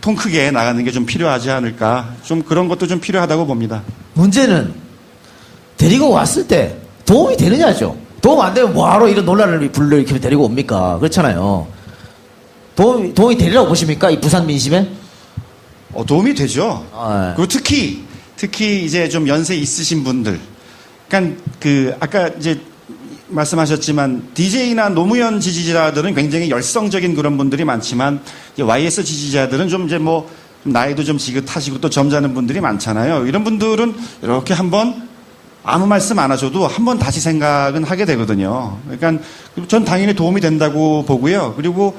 통 크게 나가는 게 좀 필요하지 않을까. 좀 그런 것도 좀 필요하다고 봅니다. 문제는 데리고 왔을 때 도움이 되느냐죠. 도움 안 되면 뭐하러 이런 논란을 불러일으키면 데리고 옵니까? 그렇잖아요. 도움이 되리라고 보십니까? 이 부산 민심에? 도움이 되죠. 아, 네. 그리고 특히 이제 좀 연세 있으신 분들. 그러니까 아까 이제 말씀하셨지만 DJ나 노무현 지지자들은 굉장히 열성적인 그런 분들이 많지만 YS 지지자들은 좀 이제 뭐 나이도 좀 지긋하시고 또 점잖은 분들이 많잖아요. 이런 분들은 이렇게 한번 아무 말씀 안 하셔도 한번 다시 생각은 하게 되거든요. 그러니까 전 당연히 도움이 된다고 보고요. 그리고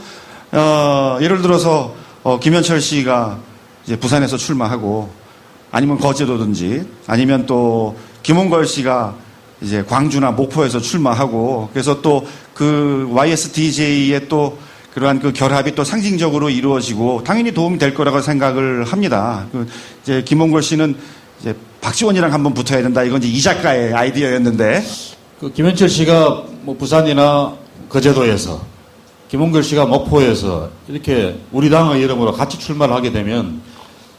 예를 들어서 김현철 씨가 이제 부산에서 출마하고 아니면 거제도든지 아니면 또 김홍걸 씨가 이제 광주나 목포에서 출마하고 그래서 또 그 YS DJ의 또 그러한 그 결합이 또 상징적으로 이루어지고 당연히 도움이 될 거라고 생각을 합니다. 이제 김홍걸 씨는 이제 박지원이랑 한번 붙어야 된다. 이건 이제 이 작가의 아이디어였는데 그 김현철 씨가 뭐 부산이나 거제도에서 김홍걸 씨가 목포에서 이렇게 우리 당의 이름으로 같이 출마를 하게 되면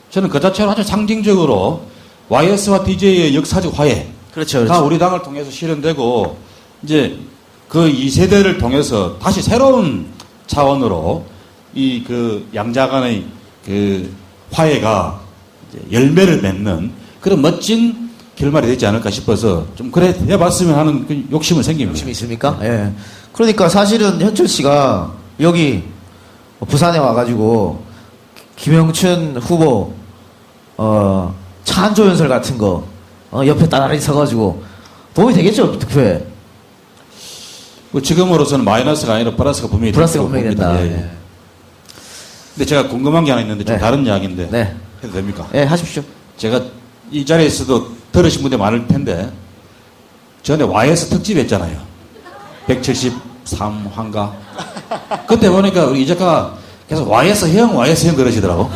저는 그 자체로 아주 상징적으로 YS와 DJ의 역사적 화해 그렇죠. 다 우리 당을 통해서 실현되고 이제 그 2세대를 통해서 다시 새로운 차원으로 이 그 양자 간의 그 화해가 이제 열매를 맺는 그런 멋진 결말이 되지 않을까 싶어서 좀 그래 해봤으면 하는 그 욕심은 생깁니다. 욕심이 있습니까? 예. 그러니까 사실은 현철 씨가 여기 부산에 와가지고 김영춘 후보 찬조연설 같은 거 옆에 따라리 서가지고 도움이 되겠죠 투표에. 뭐 지금으로서는 마이너스가 아니라 플러스가 분명히 플러스가 분명히 된다. 예, 예. 예. 근데 제가 궁금한 게 하나 있는데 좀 네. 다른 이야기인데 네. 해도 됩니까? 예, 하십시오. 제가 이 자리에서도 들으신 분들이 많을 텐데 전에 YS 특집 했잖아요. 173화인가? 그때 보니까 우리 이 작가가 계속 YS 형 그러시더라고.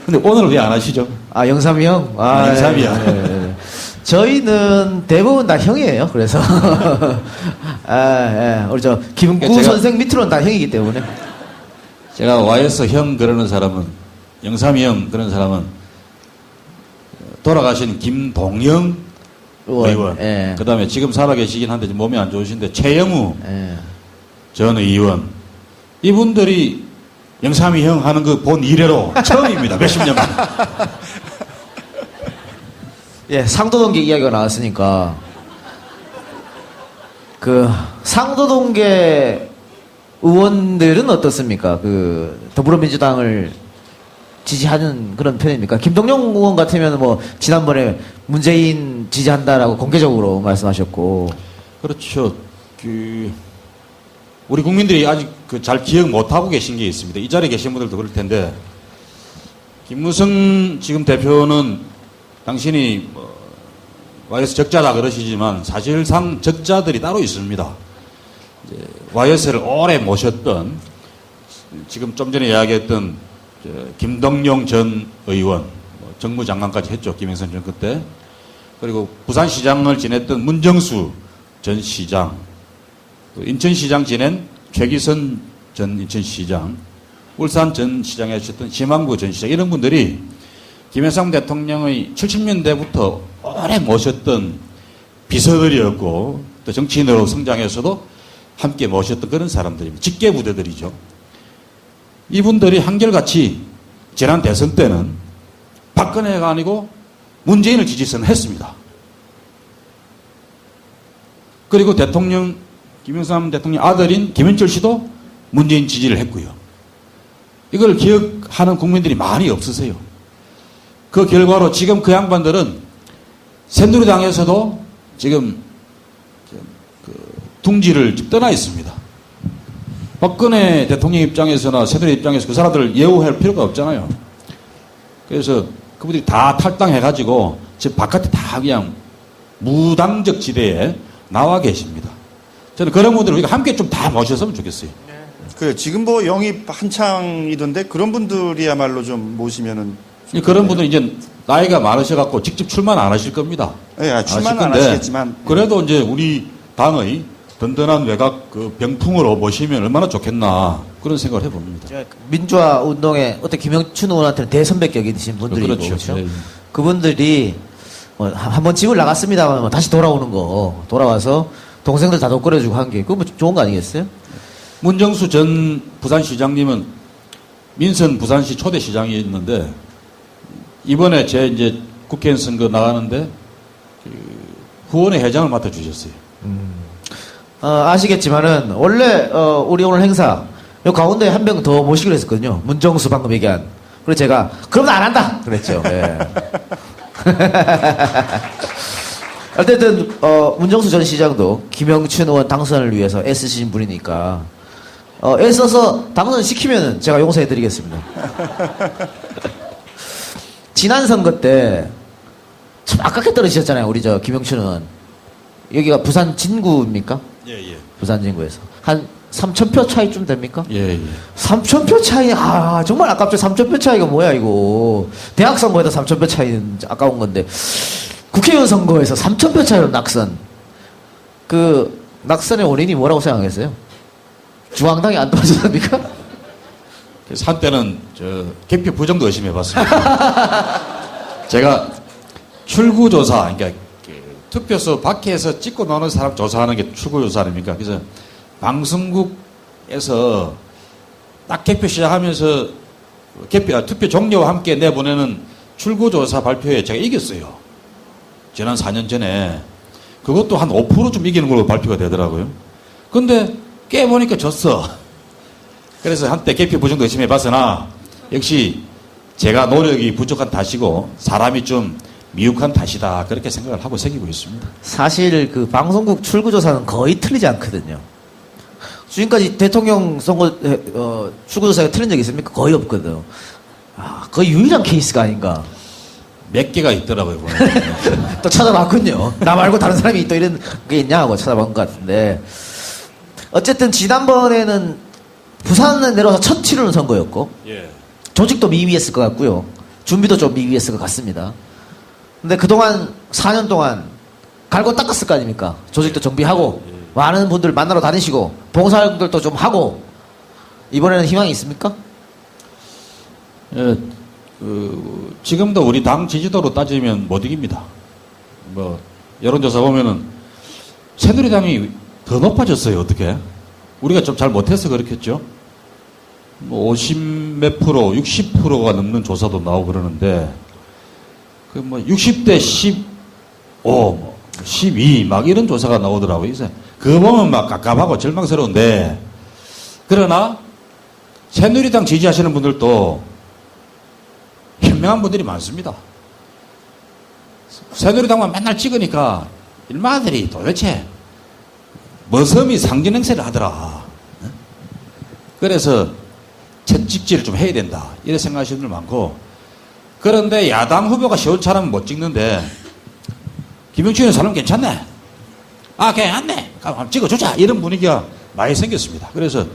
근데 오늘 왜 안 하시죠? 아, 영삼이 형? 아, 영삼이요. 예, 예. 저희는 대부분 다 형이에요. 그래서. 우리 김구 그러니까 선생 밑으로는 다 형이기 때문에. 제가 YS 형 그러는 사람은, 영삼이 형 그러는 사람은 돌아가신 김동영 의원. 예. 그다음에 지금 살아계시긴 한데 몸이 안 좋으신데 최영우 예. 전 의원. 이분들이 영삼이 형 하는 그 본 이래로 처음입니다. 몇십 년 만에. 예, 상도동계 이야기가 나왔으니까 그 상도동계 의원들은 어떻습니까? 그 더불어민주당을 지지하는 그런 편입니까? 김동영 의원 같으면 뭐 지난번에 문재인 지지한다라고 공개적으로 말씀하셨고. 그렇죠. 우리 국민들이 아직 잘 기억 못하고 계신 게 있습니다. 이 자리에 계신 분들도 그럴 텐데, 김무성 지금 대표는 당신이 YS 적자다 그러시지만 사실상 적자들이 따로 있습니다. YS를 오래 모셨던, 지금 좀 전에 이야기했던 김동영 전 의원, 정무장관까지 했죠. 김영선 정권 때. 그리고 부산시장을 지냈던 문정수 전 시장, 인천시장 지낸 최기선 전 인천시장, 울산 전 시장에 하셨던 심한구 전 시장, 이런 분들이 김영삼 대통령의 70년대부터 오래 모셨던 비서들이었고 또 정치인으로 성장해서도 함께 모셨던 그런 사람들입니다. 직계부대들이죠. 이분들이 한결같이 지난 대선 때는 박근혜가 아니고 문재인을 지지선 했습니다. 그리고 대통령 김영삼 대통령 아들인 김현철 씨도 문재인 지지를 했고요. 이걸 기억하는 국민들이 많이 없으세요. 그 결과로 지금 그 양반들은 새누리당에서도 지금 둥지를 떠나 있습니다. 박근혜 대통령 입장에서나 새누리 입장에서 그 사람들을 예우할 필요가 없잖아요. 그래서 그분들이 다 탈당해가지고 지금 바깥에 다 그냥 무당적 지대에 나와 계십니다. 저는 그런 분들을 우리가 함께 좀 다 모셨으면 좋겠어요. 그 지금 뭐 영입 한창이던데 그런 분들이야말로 좀 모시면은 그런 분들은 이제 나이가 많으셔갖고 직접 출마는 안 하실 겁니다. 예, 출마는 안 건데 하시겠지만 그래도 이제 우리 당의 든든한 외곽 그 병풍으로 모시면 얼마나 좋겠나 그런 생각을 해봅니다. 민주화 운동에 어떤 김영춘 의원한테는 대선배격이신 분들이고 그렇죠. 그렇죠? 네. 그분들이 뭐 한번 집을 나갔습니다만 뭐 다시 돌아오는 거 돌아와서 동생들 다 덕거려주고 한 게 그거 뭐 좋은 거 아니겠어요? 문정수 전 부산시장님은 민선 부산시 초대시장이었는데 이번에 제 이제 국회의원 선거 나가는데 후원회 회장을 맡아주셨어요. 아시겠지만은 원래 우리 오늘 행사 요 가운데 한 명 더 모시기로 했었거든요. 문정수 방금 얘기한. 그래서 제가 그럼 나 안 한다 그랬죠. 예. 어쨌든 문정수 전 시장도 김영춘 의원 당선을 위해서 애쓰신 분이니까 애써서 당선시키면은 제가 용서해드리겠습니다. 지난 선거 때 참 아깝게 떨어지셨잖아요. 우리 저 김영춘 의원. 여기가 부산 진구입니까? 예. 부산 진구에서 한 3,000표 차이쯤 됩니까? 예. 3,000표 차이, 정말 아깝죠. 3,000표 차이가 뭐야, 이거. 대학 선거에도 3,000표 차이는 아까운 건데. 국회의원 선거에서 3,000표 차이로 낙선. 그, 낙선의 원인이 뭐라고 생각했어요? 중앙당이 안 도와줬습니까? 그래서 한때는 개표 부정도 열심히 해봤습니다. 제가 출구조사, 그러니까 투표소 밖에서 찍고 나오는 사람 조사하는 게 출구조사 아닙니까? 그래서 방송국에서 딱 개표 시작하면서 투표 종료와 함께 내보내는 출구조사 발표에 제가 이겼어요. 지난 4년 전에. 그것도 한 5% 좀 이기는 걸로 발표가 되더라고요. 근데 깨보니까 졌어. 그래서 한때 개표 부정도 열심히 해봤으나 역시 제가 노력이 부족한 탓이고 사람이 좀 미혹한 탓이다. 그렇게 생각을 하고 새기고 있습니다. 사실 그 방송국 출구조사는 거의 틀리지 않거든요. 지금까지 대통령 선거 출구조사가 틀린 적이 있습니까? 거의 없거든. 거의 유일한 케이스가 아닌가. 몇 개가 있더라고요. 또 찾아봤군요. 나 말고 다른 사람이 또 이런 게 있냐 하고 찾아본 것 같은데. 어쨌든 지난번에는 부산에 내려와서 첫 치르는 선거였고 예. 조직도 미비했을 것 같고요. 준비도 좀 미비했을 것 같습니다. 근데 그동안 4년 동안 갈고 닦았을 거 아닙니까? 조직도 정비하고 많은 분들 만나러 다니시고 봉사활동들도 좀 하고 이번에는 희망이 있습니까? 예, 지금도 우리 당 지지도로 따지면 못 이깁니다. 여론조사 보면은 새누리당이 더 높아졌어요. 어떻게? 우리가 좀 잘 못해서 그렇겠죠. 뭐 50몇 프로, 60%가 넘는 조사도 나오고 그러는데 그 뭐 60대 15, 12 막 이런 조사가 나오더라고요. 그래서 그거 보면 막 깝깝하고 절망스러운데 그러나 새누리당 지지하시는 분들도 현명한 분들이 많습니다. 새누리당만 맨날 찍으니까 일마들이 도대체 머슴이 상징 행세를 하더라. 그래서 채찍질을 좀 해야 된다. 이렇게 생각하시는 분들 많고 그런데 야당 후보가 시원찮으면 못 찍는데 김영춘의 사람 괜찮네. 아 괜찮네. 한번 찍어주자. 이런 분위기가 많이 생겼습니다. 그래서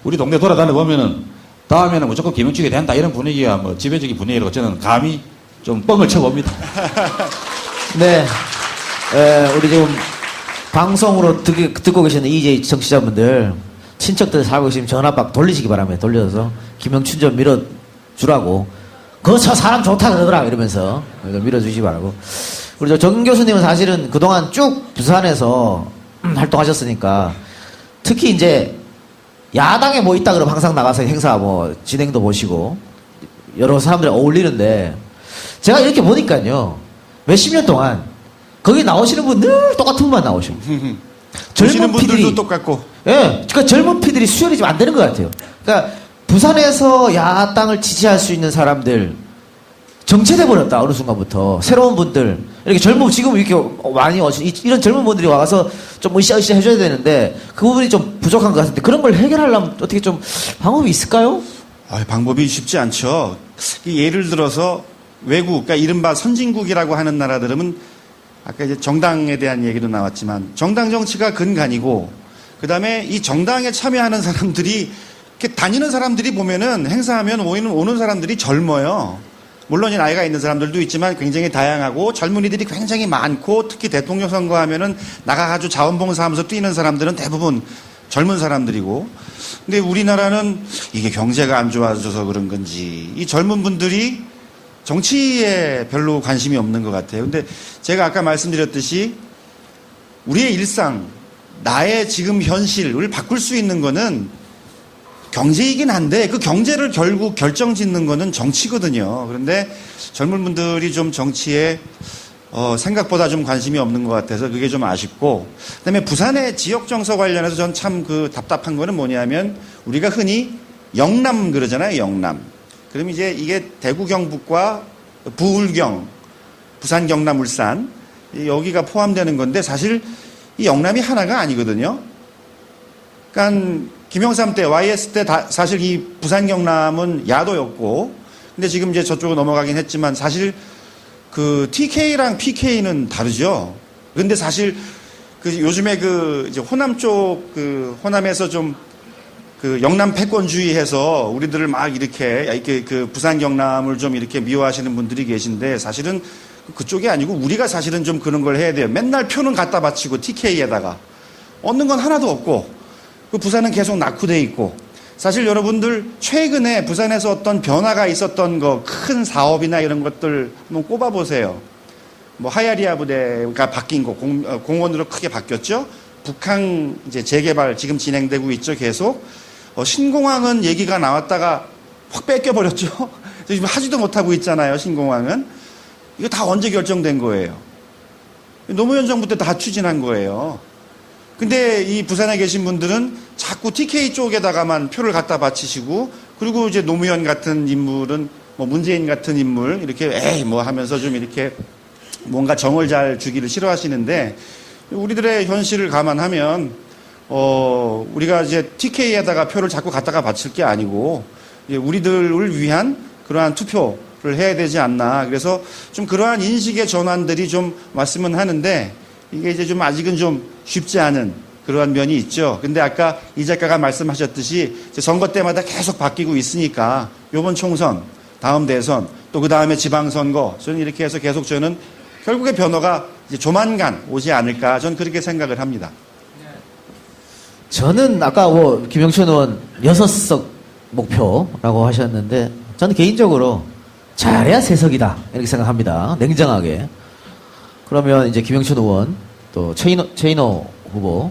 우리 동네 돌아다녀 보면은 다음에는 무조건 김영춘이 된다. 이런 분위기가 뭐 지배적인 분위기라고 저는 감히 좀 뻥을 쳐봅니다. 네. 우리 지금 방송으로 듣고 계시는 EJ 청취자분들, 친척들 살고 계시면 전화박 돌리시기 바랍니다. 돌려서 김영춘 좀 밀어주라고. 그거 저 사람 좋다 그러더라 이러면서 밀어주시기 바라고. 우리 정 교수님은 사실은 그동안 쭉 부산에서 활동하셨으니까 특히 이제 야당에 뭐 있다 그러면 항상 나가서 행사 뭐 진행도 보시고 여러 사람들 어울리는데 제가 이렇게 보니까요 몇십 년 동안 거기 나오시는 분 늘 똑같은 분만 나오시고 보시는 분들도 똑같고 예, 그러니까 젊은 피들이 수혈이 좀 안 되는 것 같아요. 그러니까 부산에서 야당을 지지할 수 있는 사람들 정체돼 버렸다 어느 순간부터 새로운 분들 이렇게 젊은 지금 이렇게 많이 이런 젊은 분들이 와서 좀 으쌰으쌰 해줘야 되는데 그 부분이 좀 부족한 것 같은데 그런 걸 해결하려면 어떻게 좀 방법이 있을까요? 방법이 쉽지 않죠. 예를 들어서 외국, 그러니까 이른바 선진국이라고 하는 나라들은 아까 이제 정당에 대한 얘기도 나왔지만 정당 정치가 근간이고 그다음에 이 정당에 참여하는 사람들이 이렇게 다니는 사람들이 보면은 행사하면 오는 사람들이 젊어요. 물론 이 나이가 있는 사람들도 있지만 굉장히 다양하고 젊은이들이 굉장히 많고 특히 대통령 선거하면은 나가가지고 자원봉사하면서 뛰는 사람들은 대부분 젊은 사람들이고 근데 우리나라는 이게 경제가 안 좋아져서 그런 건지 이 젊은 분들이 정치에 별로 관심이 없는 것 같아요. 근데 제가 아까 말씀드렸듯이 우리의 일상, 나의 지금 현실을 바꿀 수 있는 거는 경제이긴 한데 그 경제를 결국 결정짓는 거는 정치거든요. 그런데 젊은 분들이 좀 정치에 생각보다 좀 관심이 없는 것 같아서 그게 좀 아쉽고 그다음에 부산의 지역 정서 관련해서 전 참 그 답답한 거는 뭐냐면 우리가 흔히 영남 그러잖아요. 영남. 그럼 이제 이게 대구 경북과 부울경, 부산 경남 울산 여기가 포함되는 건데 사실 이 영남이 하나가 아니거든요. 그러니까 김영삼 때 YS 때 사실 이 부산 경남은 야도였고 근데 지금 이제 저쪽으로 넘어가긴 했지만 사실 그 TK랑 PK는 다르죠. 근데 사실 그 요즘에 그 이제 호남 쪽 그 호남에서 좀 그 영남 패권주의해서 우리들을 막 이렇게 그 부산 경남을 좀 이렇게 미워하시는 분들이 계신데 사실은 그쪽이 아니고 우리가 사실은 좀 그런 걸 해야 돼요. 맨날 표는 갖다 바치고 TK에다가 얻는 건 하나도 없고 그 부산은 계속 낙후돼 있고 사실 여러분들 최근에 부산에서 어떤 변화가 있었던 거 큰 사업이나 이런 것들 한번 꼽아보세요. 뭐 하야리아 부대가 바뀐 거 공원으로 크게 바뀌었죠. 북항 이제 재개발 지금 진행되고 있죠. 계속 신공항은 얘기가 나왔다가 확 뺏겨버렸죠. 지금 하지도 못하고 있잖아요. 신공항은 이거 다 언제 결정된 거예요? 노무현 정부 때 다 추진한 거예요. 근데 이 부산에 계신 분들은 자꾸 TK 쪽에다가만 표를 갖다 바치시고 그리고 이제 노무현 같은 인물은 뭐 문재인 같은 인물 이렇게 에이 뭐 하면서 좀 이렇게 뭔가 정을 잘 주기를 싫어하시는데 우리들의 현실을 감안하면 우리가 이제 TK에다가 표를 자꾸 갖다가 바칠 게 아니고 우리들을 위한 그러한 투표를 해야 되지 않나. 그래서 좀 그러한 인식의 전환들이 좀 왔으면 하는데 이게 이제 좀 아직은 좀 쉽지 않은 그러한 면이 있죠. 근데 아까 이 작가가 말씀하셨듯이 선거 때마다 계속 바뀌고 있으니까 이번 총선, 다음 대선, 또 그 다음에 지방선거, 저는 이렇게 해서 계속 저는 결국에 변화가 이제 조만간 오지 않을까, 저는 그렇게 생각을 합니다. 저는 아까 뭐 김영춘 의원 6석 목표라고 하셨는데 저는 개인적으로 잘해야 3석이다 이렇게 생각합니다. 냉정하게. 그러면 이제 김영춘 의원, 또 최인호 후보,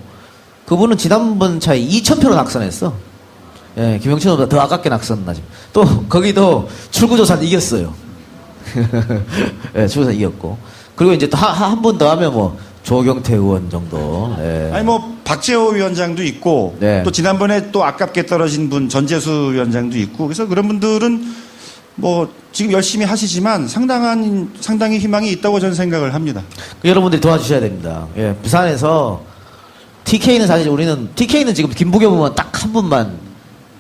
그분은 지난번 차에 2,000표로 낙선했어. 예, 김영춘 후보보다 더 아깝게 낙선하지. 또, 거기도 출구조사는 이겼어요. 예, 출구조사 이겼고. 그리고 이제 또 한 번 더 하면 뭐, 조경태 의원 정도. 예. 아니 뭐 박재호 위원장도 있고 네. 또 지난번에 또 아깝게 떨어진 분 전재수 위원장도 있고 그래서 그런 분들은 뭐 지금 열심히 하시지만 상당히 희망이 있다고 저는 생각을 합니다. 여러분들이 도와주셔야 됩니다. 예, 부산에서 TK는 사실 TK는 지금 김부겸 의원 딱 한 분만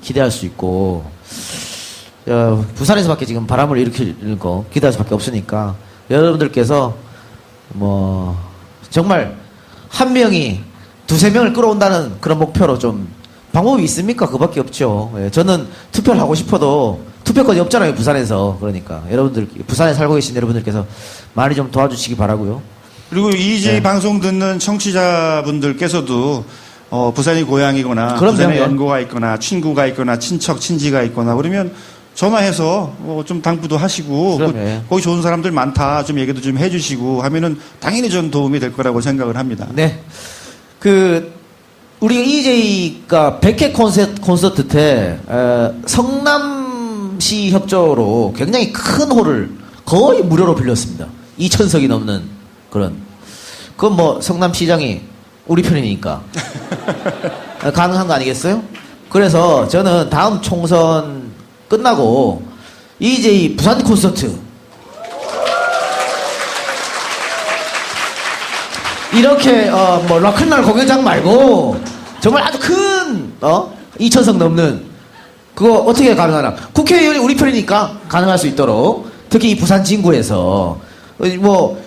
기대할 수 있고, 부산에서밖에 지금 바람을 일으킬 거 기대할 수밖에 없으니까 여러분들께서 뭐 정말 한 명이 두세 명을 끌어온다는 그런 목표로 좀 방법이 있습니까? 그밖에 없죠. 예, 저는 투표를 하고 싶어도 투표권이 없잖아요, 부산에서. 그러니까 여러분들 부산에 살고 계신 여러분들께서 많이 좀 도와주시기 바라고요. 그리고 이제 네. 방송 듣는 청취자분들께서도 부산이 고향이거나 그럼요. 부산에 예. 연고가 있거나 친구가 있거나 친척 친지가 있거나 그러면 전화해서 좀 당부도 하시고 그럼요. 예. 거기 좋은 사람들 많다 좀 얘기도 좀 해주시고 하면은 당연히 전 도움이 될 거라고 생각을 합니다. 네. 우리 EJ가 100회 콘서트 때, 성남시 협조로 굉장히 큰 홀을 거의 무료로 빌렸습니다. 2,000석이 넘는 그런. 그건 뭐 성남시장이 우리 편이니까. 가능한 거 아니겠어요? 그래서 저는 다음 총선 끝나고 EJ 부산 콘서트 이렇게 뭐 락큰롤 공연장 말고 정말 아주 큰 2,000석 넘는 그거 어떻게 가능하나? 국회의원이 우리 편이니까 가능할 수 있도록 특히 이 부산 진구에서 뭐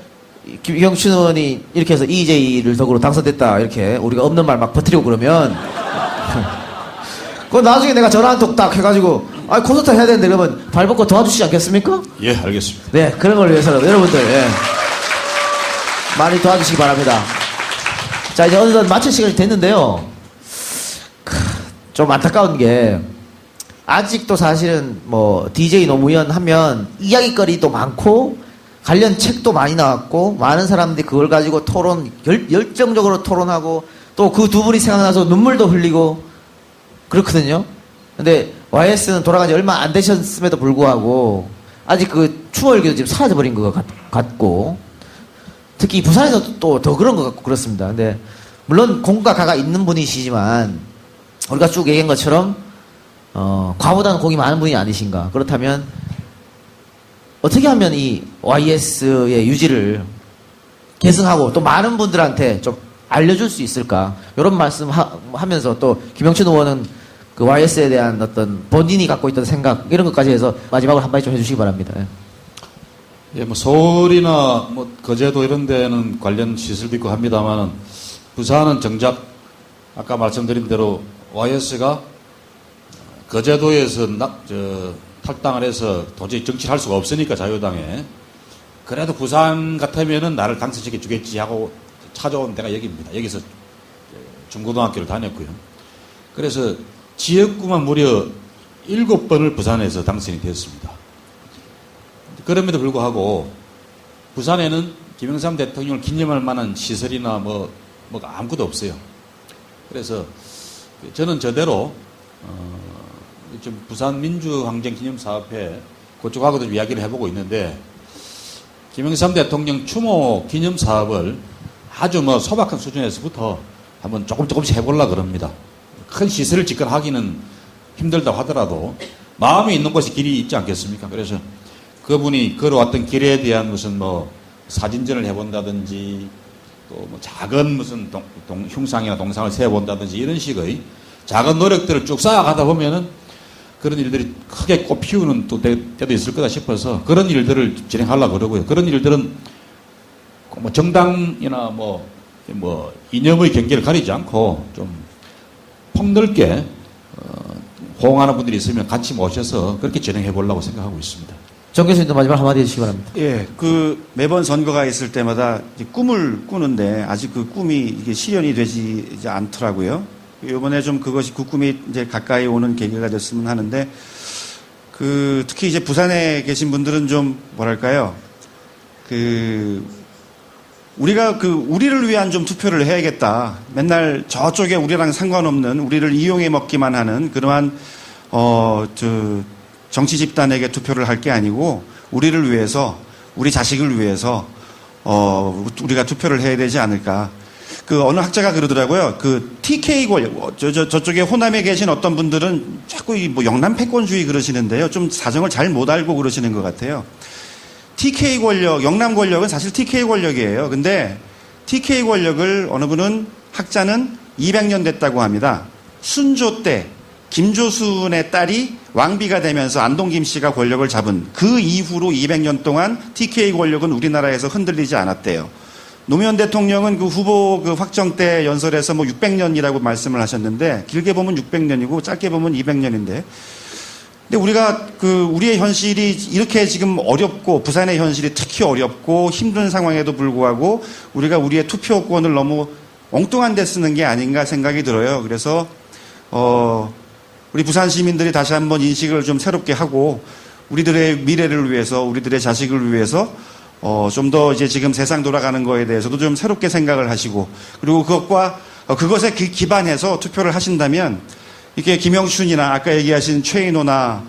김영춘 의원이 이렇게 해서 EJ를 덕으로 당선됐다 이렇게 우리가 없는 말 막 버티려고 그러면 그거 나중에 내가 전화 한 통 딱 해가지고 콘서트 해야 되는데 그러면 발벗고 도와주시지 않겠습니까? 예, 알겠습니다. 네, 그런 걸 위해서라도 여러분들 많이 도와주시기 바랍니다. 자, 이제 어느덧 마칠 시간이 됐는데요. 좀 안타까운 게 아직도 사실은 뭐 DJ 노무현 하면 이야기거리도 많고 관련 책도 많이 나왔고 많은 사람들이 그걸 가지고 열정적으로 토론하고 또 그 두 분이 생각나서 눈물도 흘리고 그렇거든요. 근데 YS는 돌아간 지 얼마 안 되셨음에도 불구하고 아직 그 추억이 지금 사라져버린 것 같고 특히 부산에서 또 더 그런 것 같고 그렇습니다. 근데 물론 공과 가가 있는 분이시지만 우리가 쭉 얘기한 것처럼 과보다는 공이 많은 분이 아니신가. 그렇다면 어떻게 하면 이 YS의 유지를 계승하고 또 많은 분들한테 좀 알려줄 수 있을까. 이런 말씀 하면서 또 김영춘 의원은 그 YS에 대한 어떤 본인이 갖고 있던 생각 이런 것까지 해서 마지막으로 한마디 좀 해주시기 바랍니다. 예, 뭐 서울이나 뭐 거제도 이런 데는 관련 시설도 있고 합니다만은 부산은 정작 아까 말씀드린 대로 YS가 거제도에서 탈당을 해서 도저히 정치를 할 수가 없으니까 자유당에 그래도 부산 같으면은 나를 당선시켜 주겠지 하고 찾아온 데가 여기입니다. 여기서 중고등학교를 다녔고요. 그래서 지역구만 무려 7번을 부산에서 당선이 됐습니다. 그럼에도 불구하고 부산에는 김영삼 대통령을 기념할 만한 시설이나 뭐 아무것도 없어요. 그래서 저는 저대로 좀 부산 민주항쟁기념사업회 그쪽하고도 이야기를 해보고 있는데 김영삼 대통령 추모 기념사업을 아주 뭐 소박한 수준에서부터 한번 조금씩 해보려고 그럽니다. 큰 시설을 집권하기는 힘들다고 하더라도 마음이 있는 곳에 길이 있지 않겠습니까? 그래서 그분이 걸어왔던 길에 대한 무슨 뭐 사진전을 해본다든지 또 뭐 작은 무슨 흉상이나 동상을 세워본다든지 이런 식의 작은 노력들을 쭉 쌓아가다 보면은 그런 일들이 크게 꽃피우는 또 때도 있을 거다 싶어서 그런 일들을 진행하려고 그러고요. 그런 일들은 뭐 정당이나 뭐 이념의 경계를 가리지 않고 좀 폭넓게 호응하는 분들이 있으면 같이 모셔서 그렇게 진행해 보려고 생각하고 있습니다. 정 교수님도 마지막 한마디 해주시기 바랍니다. 예, 매번 선거가 있을 때마다 꿈을 꾸는데 아직 그 꿈이 이게 실현이 되지 이제 않더라고요. 이번에 좀 그 꿈이 이제 가까이 오는 계기가 됐으면 하는데, 특히 이제 부산에 계신 분들은 좀 뭐랄까요, 우리가 우리를 위한 좀 투표를 해야겠다. 맨날 저쪽에 우리랑 상관없는 우리를 이용해 먹기만 하는 그러한, 정치 집단에게 투표를 할 게 아니고 우리를 위해서, 우리 자식을 위해서, 우리가 투표를 해야 되지 않을까. 어느 학자가 그러더라고요. TK 권력, 저쪽에 호남에 계신 어떤 분들은 자꾸 영남 패권주의 그러시는데요. 좀 사정을 잘 못 알고 그러시는 것 같아요. TK 권력, 영남 권력은 사실 TK 권력이에요. 근데 TK 권력을 어느 분은 학자는 200년 됐다고 합니다. 순조 때 김조순의 딸이 왕비가 되면서 안동김 씨가 권력을 잡은 그 이후로 200년 동안 TK 권력은 우리나라에서 흔들리지 않았대요. 노무현 대통령은 후보 확정 때 연설에서 600년이라고 말씀을 하셨는데 길게 보면 600년이고 짧게 보면 200년인데 근데 우리가 우리의 현실이 이렇게 지금 어렵고 부산의 현실이 특히 어렵고 힘든 상황에도 불구하고 우리가 우리의 투표권을 너무 엉뚱한 데 쓰는 게 아닌가 생각이 들어요. 그래서 우리 부산 시민들이 다시 한번 인식을 좀 새롭게 하고 우리들의 미래를 위해서 우리들의 자식을 위해서 좀 더 이제 지금 세상 돌아가는 거에 대해서도 좀 새롭게 생각을 하시고 그리고 그것에 기반해서 투표를 하신다면 이렇게 김영춘이나 아까 얘기하신 최인호나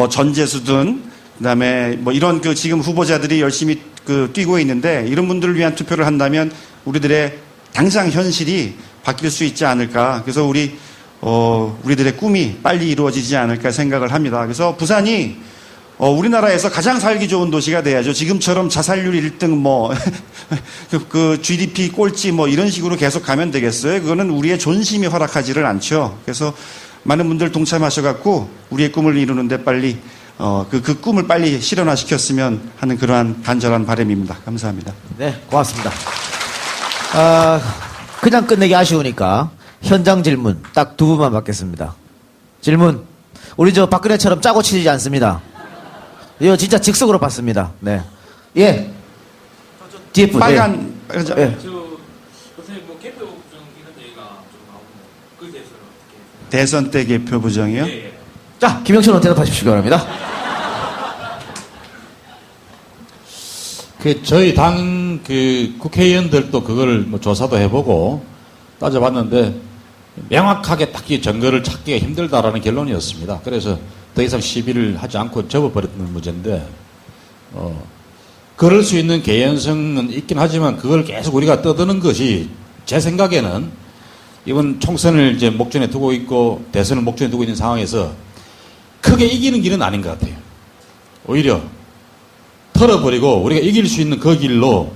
전재수든 그다음에 이런 지금 후보자들이 열심히 뛰고 있는데 이런 분들을 위한 투표를 한다면 우리들의 당장 현실이 바뀔 수 있지 않을까. 그래서 우리들의 꿈이 빨리 이루어지지 않을까 생각을 합니다. 그래서 부산이 우리나라에서 가장 살기 좋은 도시가 돼야죠. 지금처럼 자살률 1등 GDP 꼴찌 이런 식으로 계속 가면 되겠어요? 그거는 우리의 존심이 허락하지를 않죠. 그래서 많은 분들 동참하셔갖고 우리의 꿈을 이루는데 빨리, 그 꿈을 빨리 실현화시켰으면 하는 그러한 간절한 바람입니다. 감사합니다. 네, 고맙습니다. 그냥 끝내기 아쉬우니까 현장 질문 딱 2분만 받겠습니다. 질문. 우리 박근혜처럼 짜고 치지 않습니다. 이거 진짜 즉석으로 받습니다. 네. 예. 뒤에 분. 빨간, 예. 선생님 개표 부정 이런 얘기가 좀 나오는데 그에 대해서는 어떻게? 대선 때 개표 부정이요? 예. 자, 김영철 대답하십시오. 바랍니다. 저희 당 국회의원들도 그걸 조사도 해보고 따져봤는데 명확하게 딱히 증거를 찾기가 힘들다라는 결론이었습니다. 그래서 더 이상 시비를 하지 않고 접어버렸던 문제인데, 그럴 수 있는 개연성은 있긴 하지만 그걸 계속 우리가 떠드는 것이 제 생각에는 이번 총선을 이제 목전에 두고 있고 대선을 목전에 두고 있는 상황에서 크게 이기는 길은 아닌 것 같아요. 오히려 털어버리고 우리가 이길 수 있는 그 길로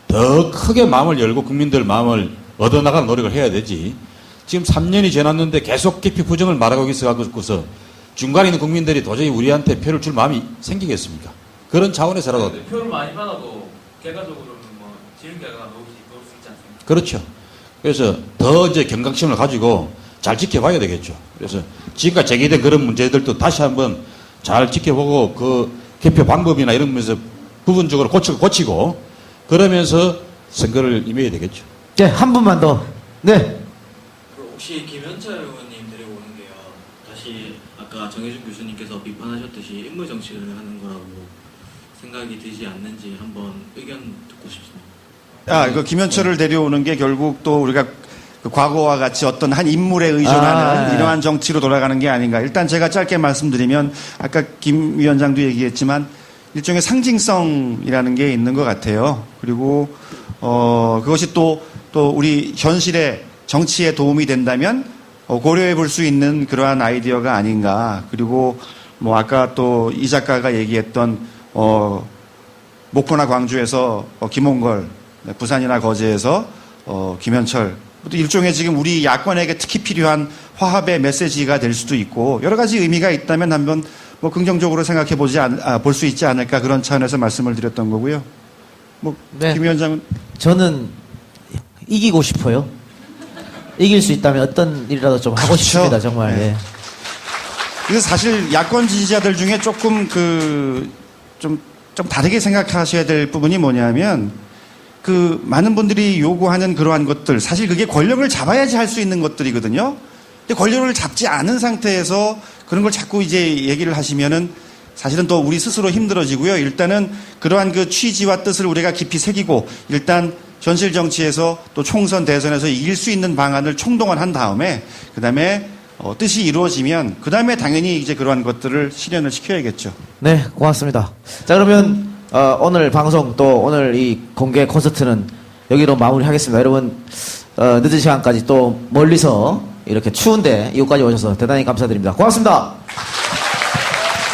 더 크게 마음을 열고 국민들 마음을 얻어나가는 노력을 해야 되지. 지금 3년이 지났는데 계속 깊이 부정을 말하고 있어서 중간에 있는 국민들이 도저히 우리한테 표를 줄 마음이 생기겠습니까? 그런 차원에서라도. 표를 많이 받아도 결과적으로는 지른 결과가 나올 수 있지 않습니까? 그렇죠. 그래서 더 이제 경각심을 가지고 잘 지켜봐야 되겠죠. 그래서 지금까지 제기된 그런 문제들도 다시 한번 잘 지켜보고 그 개표 방법이나 이런 면에서 부분적으로 고치고 그러면서 선거를 임해야 되겠죠. 네, 한 분만 더. 네. 혹시 김현철 의원님 데리고 오는 게요. 다시 아까 정혜준 교수님께서 비판하셨듯이 인물 정치를 하는 거라고 생각이 들지 않는지 한번 의견 듣고 싶습니다. 김현철을 데려오는 게 결국 또 우리가 과거와 같이 어떤 한 인물에 의존하는 이러한 정치로 돌아가는 게 아닌가. 일단 제가 짧게 말씀드리면 아까 김 위원장도 얘기했지만 일종의 상징성이라는 게 있는 것 같아요. 그리고 그것이 또 우리 현실의 정치에 도움이 된다면 고려해 볼 수 있는 그러한 아이디어가 아닌가. 그리고 아까 또 이 작가가 얘기했던 목포나 광주에서 김홍걸, 부산이나 거제에서 김현철, 또 일종의 지금 우리 야권에게 특히 필요한 화합의 메시지가 될 수도 있고 여러 가지 의미가 있다면 한번 긍정적으로 생각해 볼 수 있지 않을까 그런 차원에서 말씀을 드렸던 거고요. 네. 김 위원장은 저는 이기고 싶어요. 이길 수 있다면 어떤 일이라도 좀 하고 그렇죠. 싶습니다. 정말. 네. 예. 그래서 사실 야권 지지자들 중에 조금 좀 다르게 생각하셔야 될 부분이 뭐냐면 많은 분들이 요구하는 그러한 것들 사실 그게 권력을 잡아야지 할 수 있는 것들이거든요. 근데 권력을 잡지 않은 상태에서 그런 걸 자꾸 이제 얘기를 하시면은 사실은 또 우리 스스로 힘들어지고요. 일단은 그러한 그 취지와 뜻을 우리가 깊이 새기고 일단 현실 정치에서 또 총선 대선에서 이길 수 있는 방안을 총동원한 다음에 그다음에 뜻이 이루어지면 그다음에 당연히 이제 그러한 것들을 실현을 시켜야겠죠. 네, 고맙습니다. 자, 그러면 오늘 방송 또 오늘 이 공개 콘서트는 여기로 마무리하겠습니다. 여러분 늦은 시간까지 또 멀리서 이렇게 추운데 이곳까지 오셔서 대단히 감사드립니다. 고맙습니다.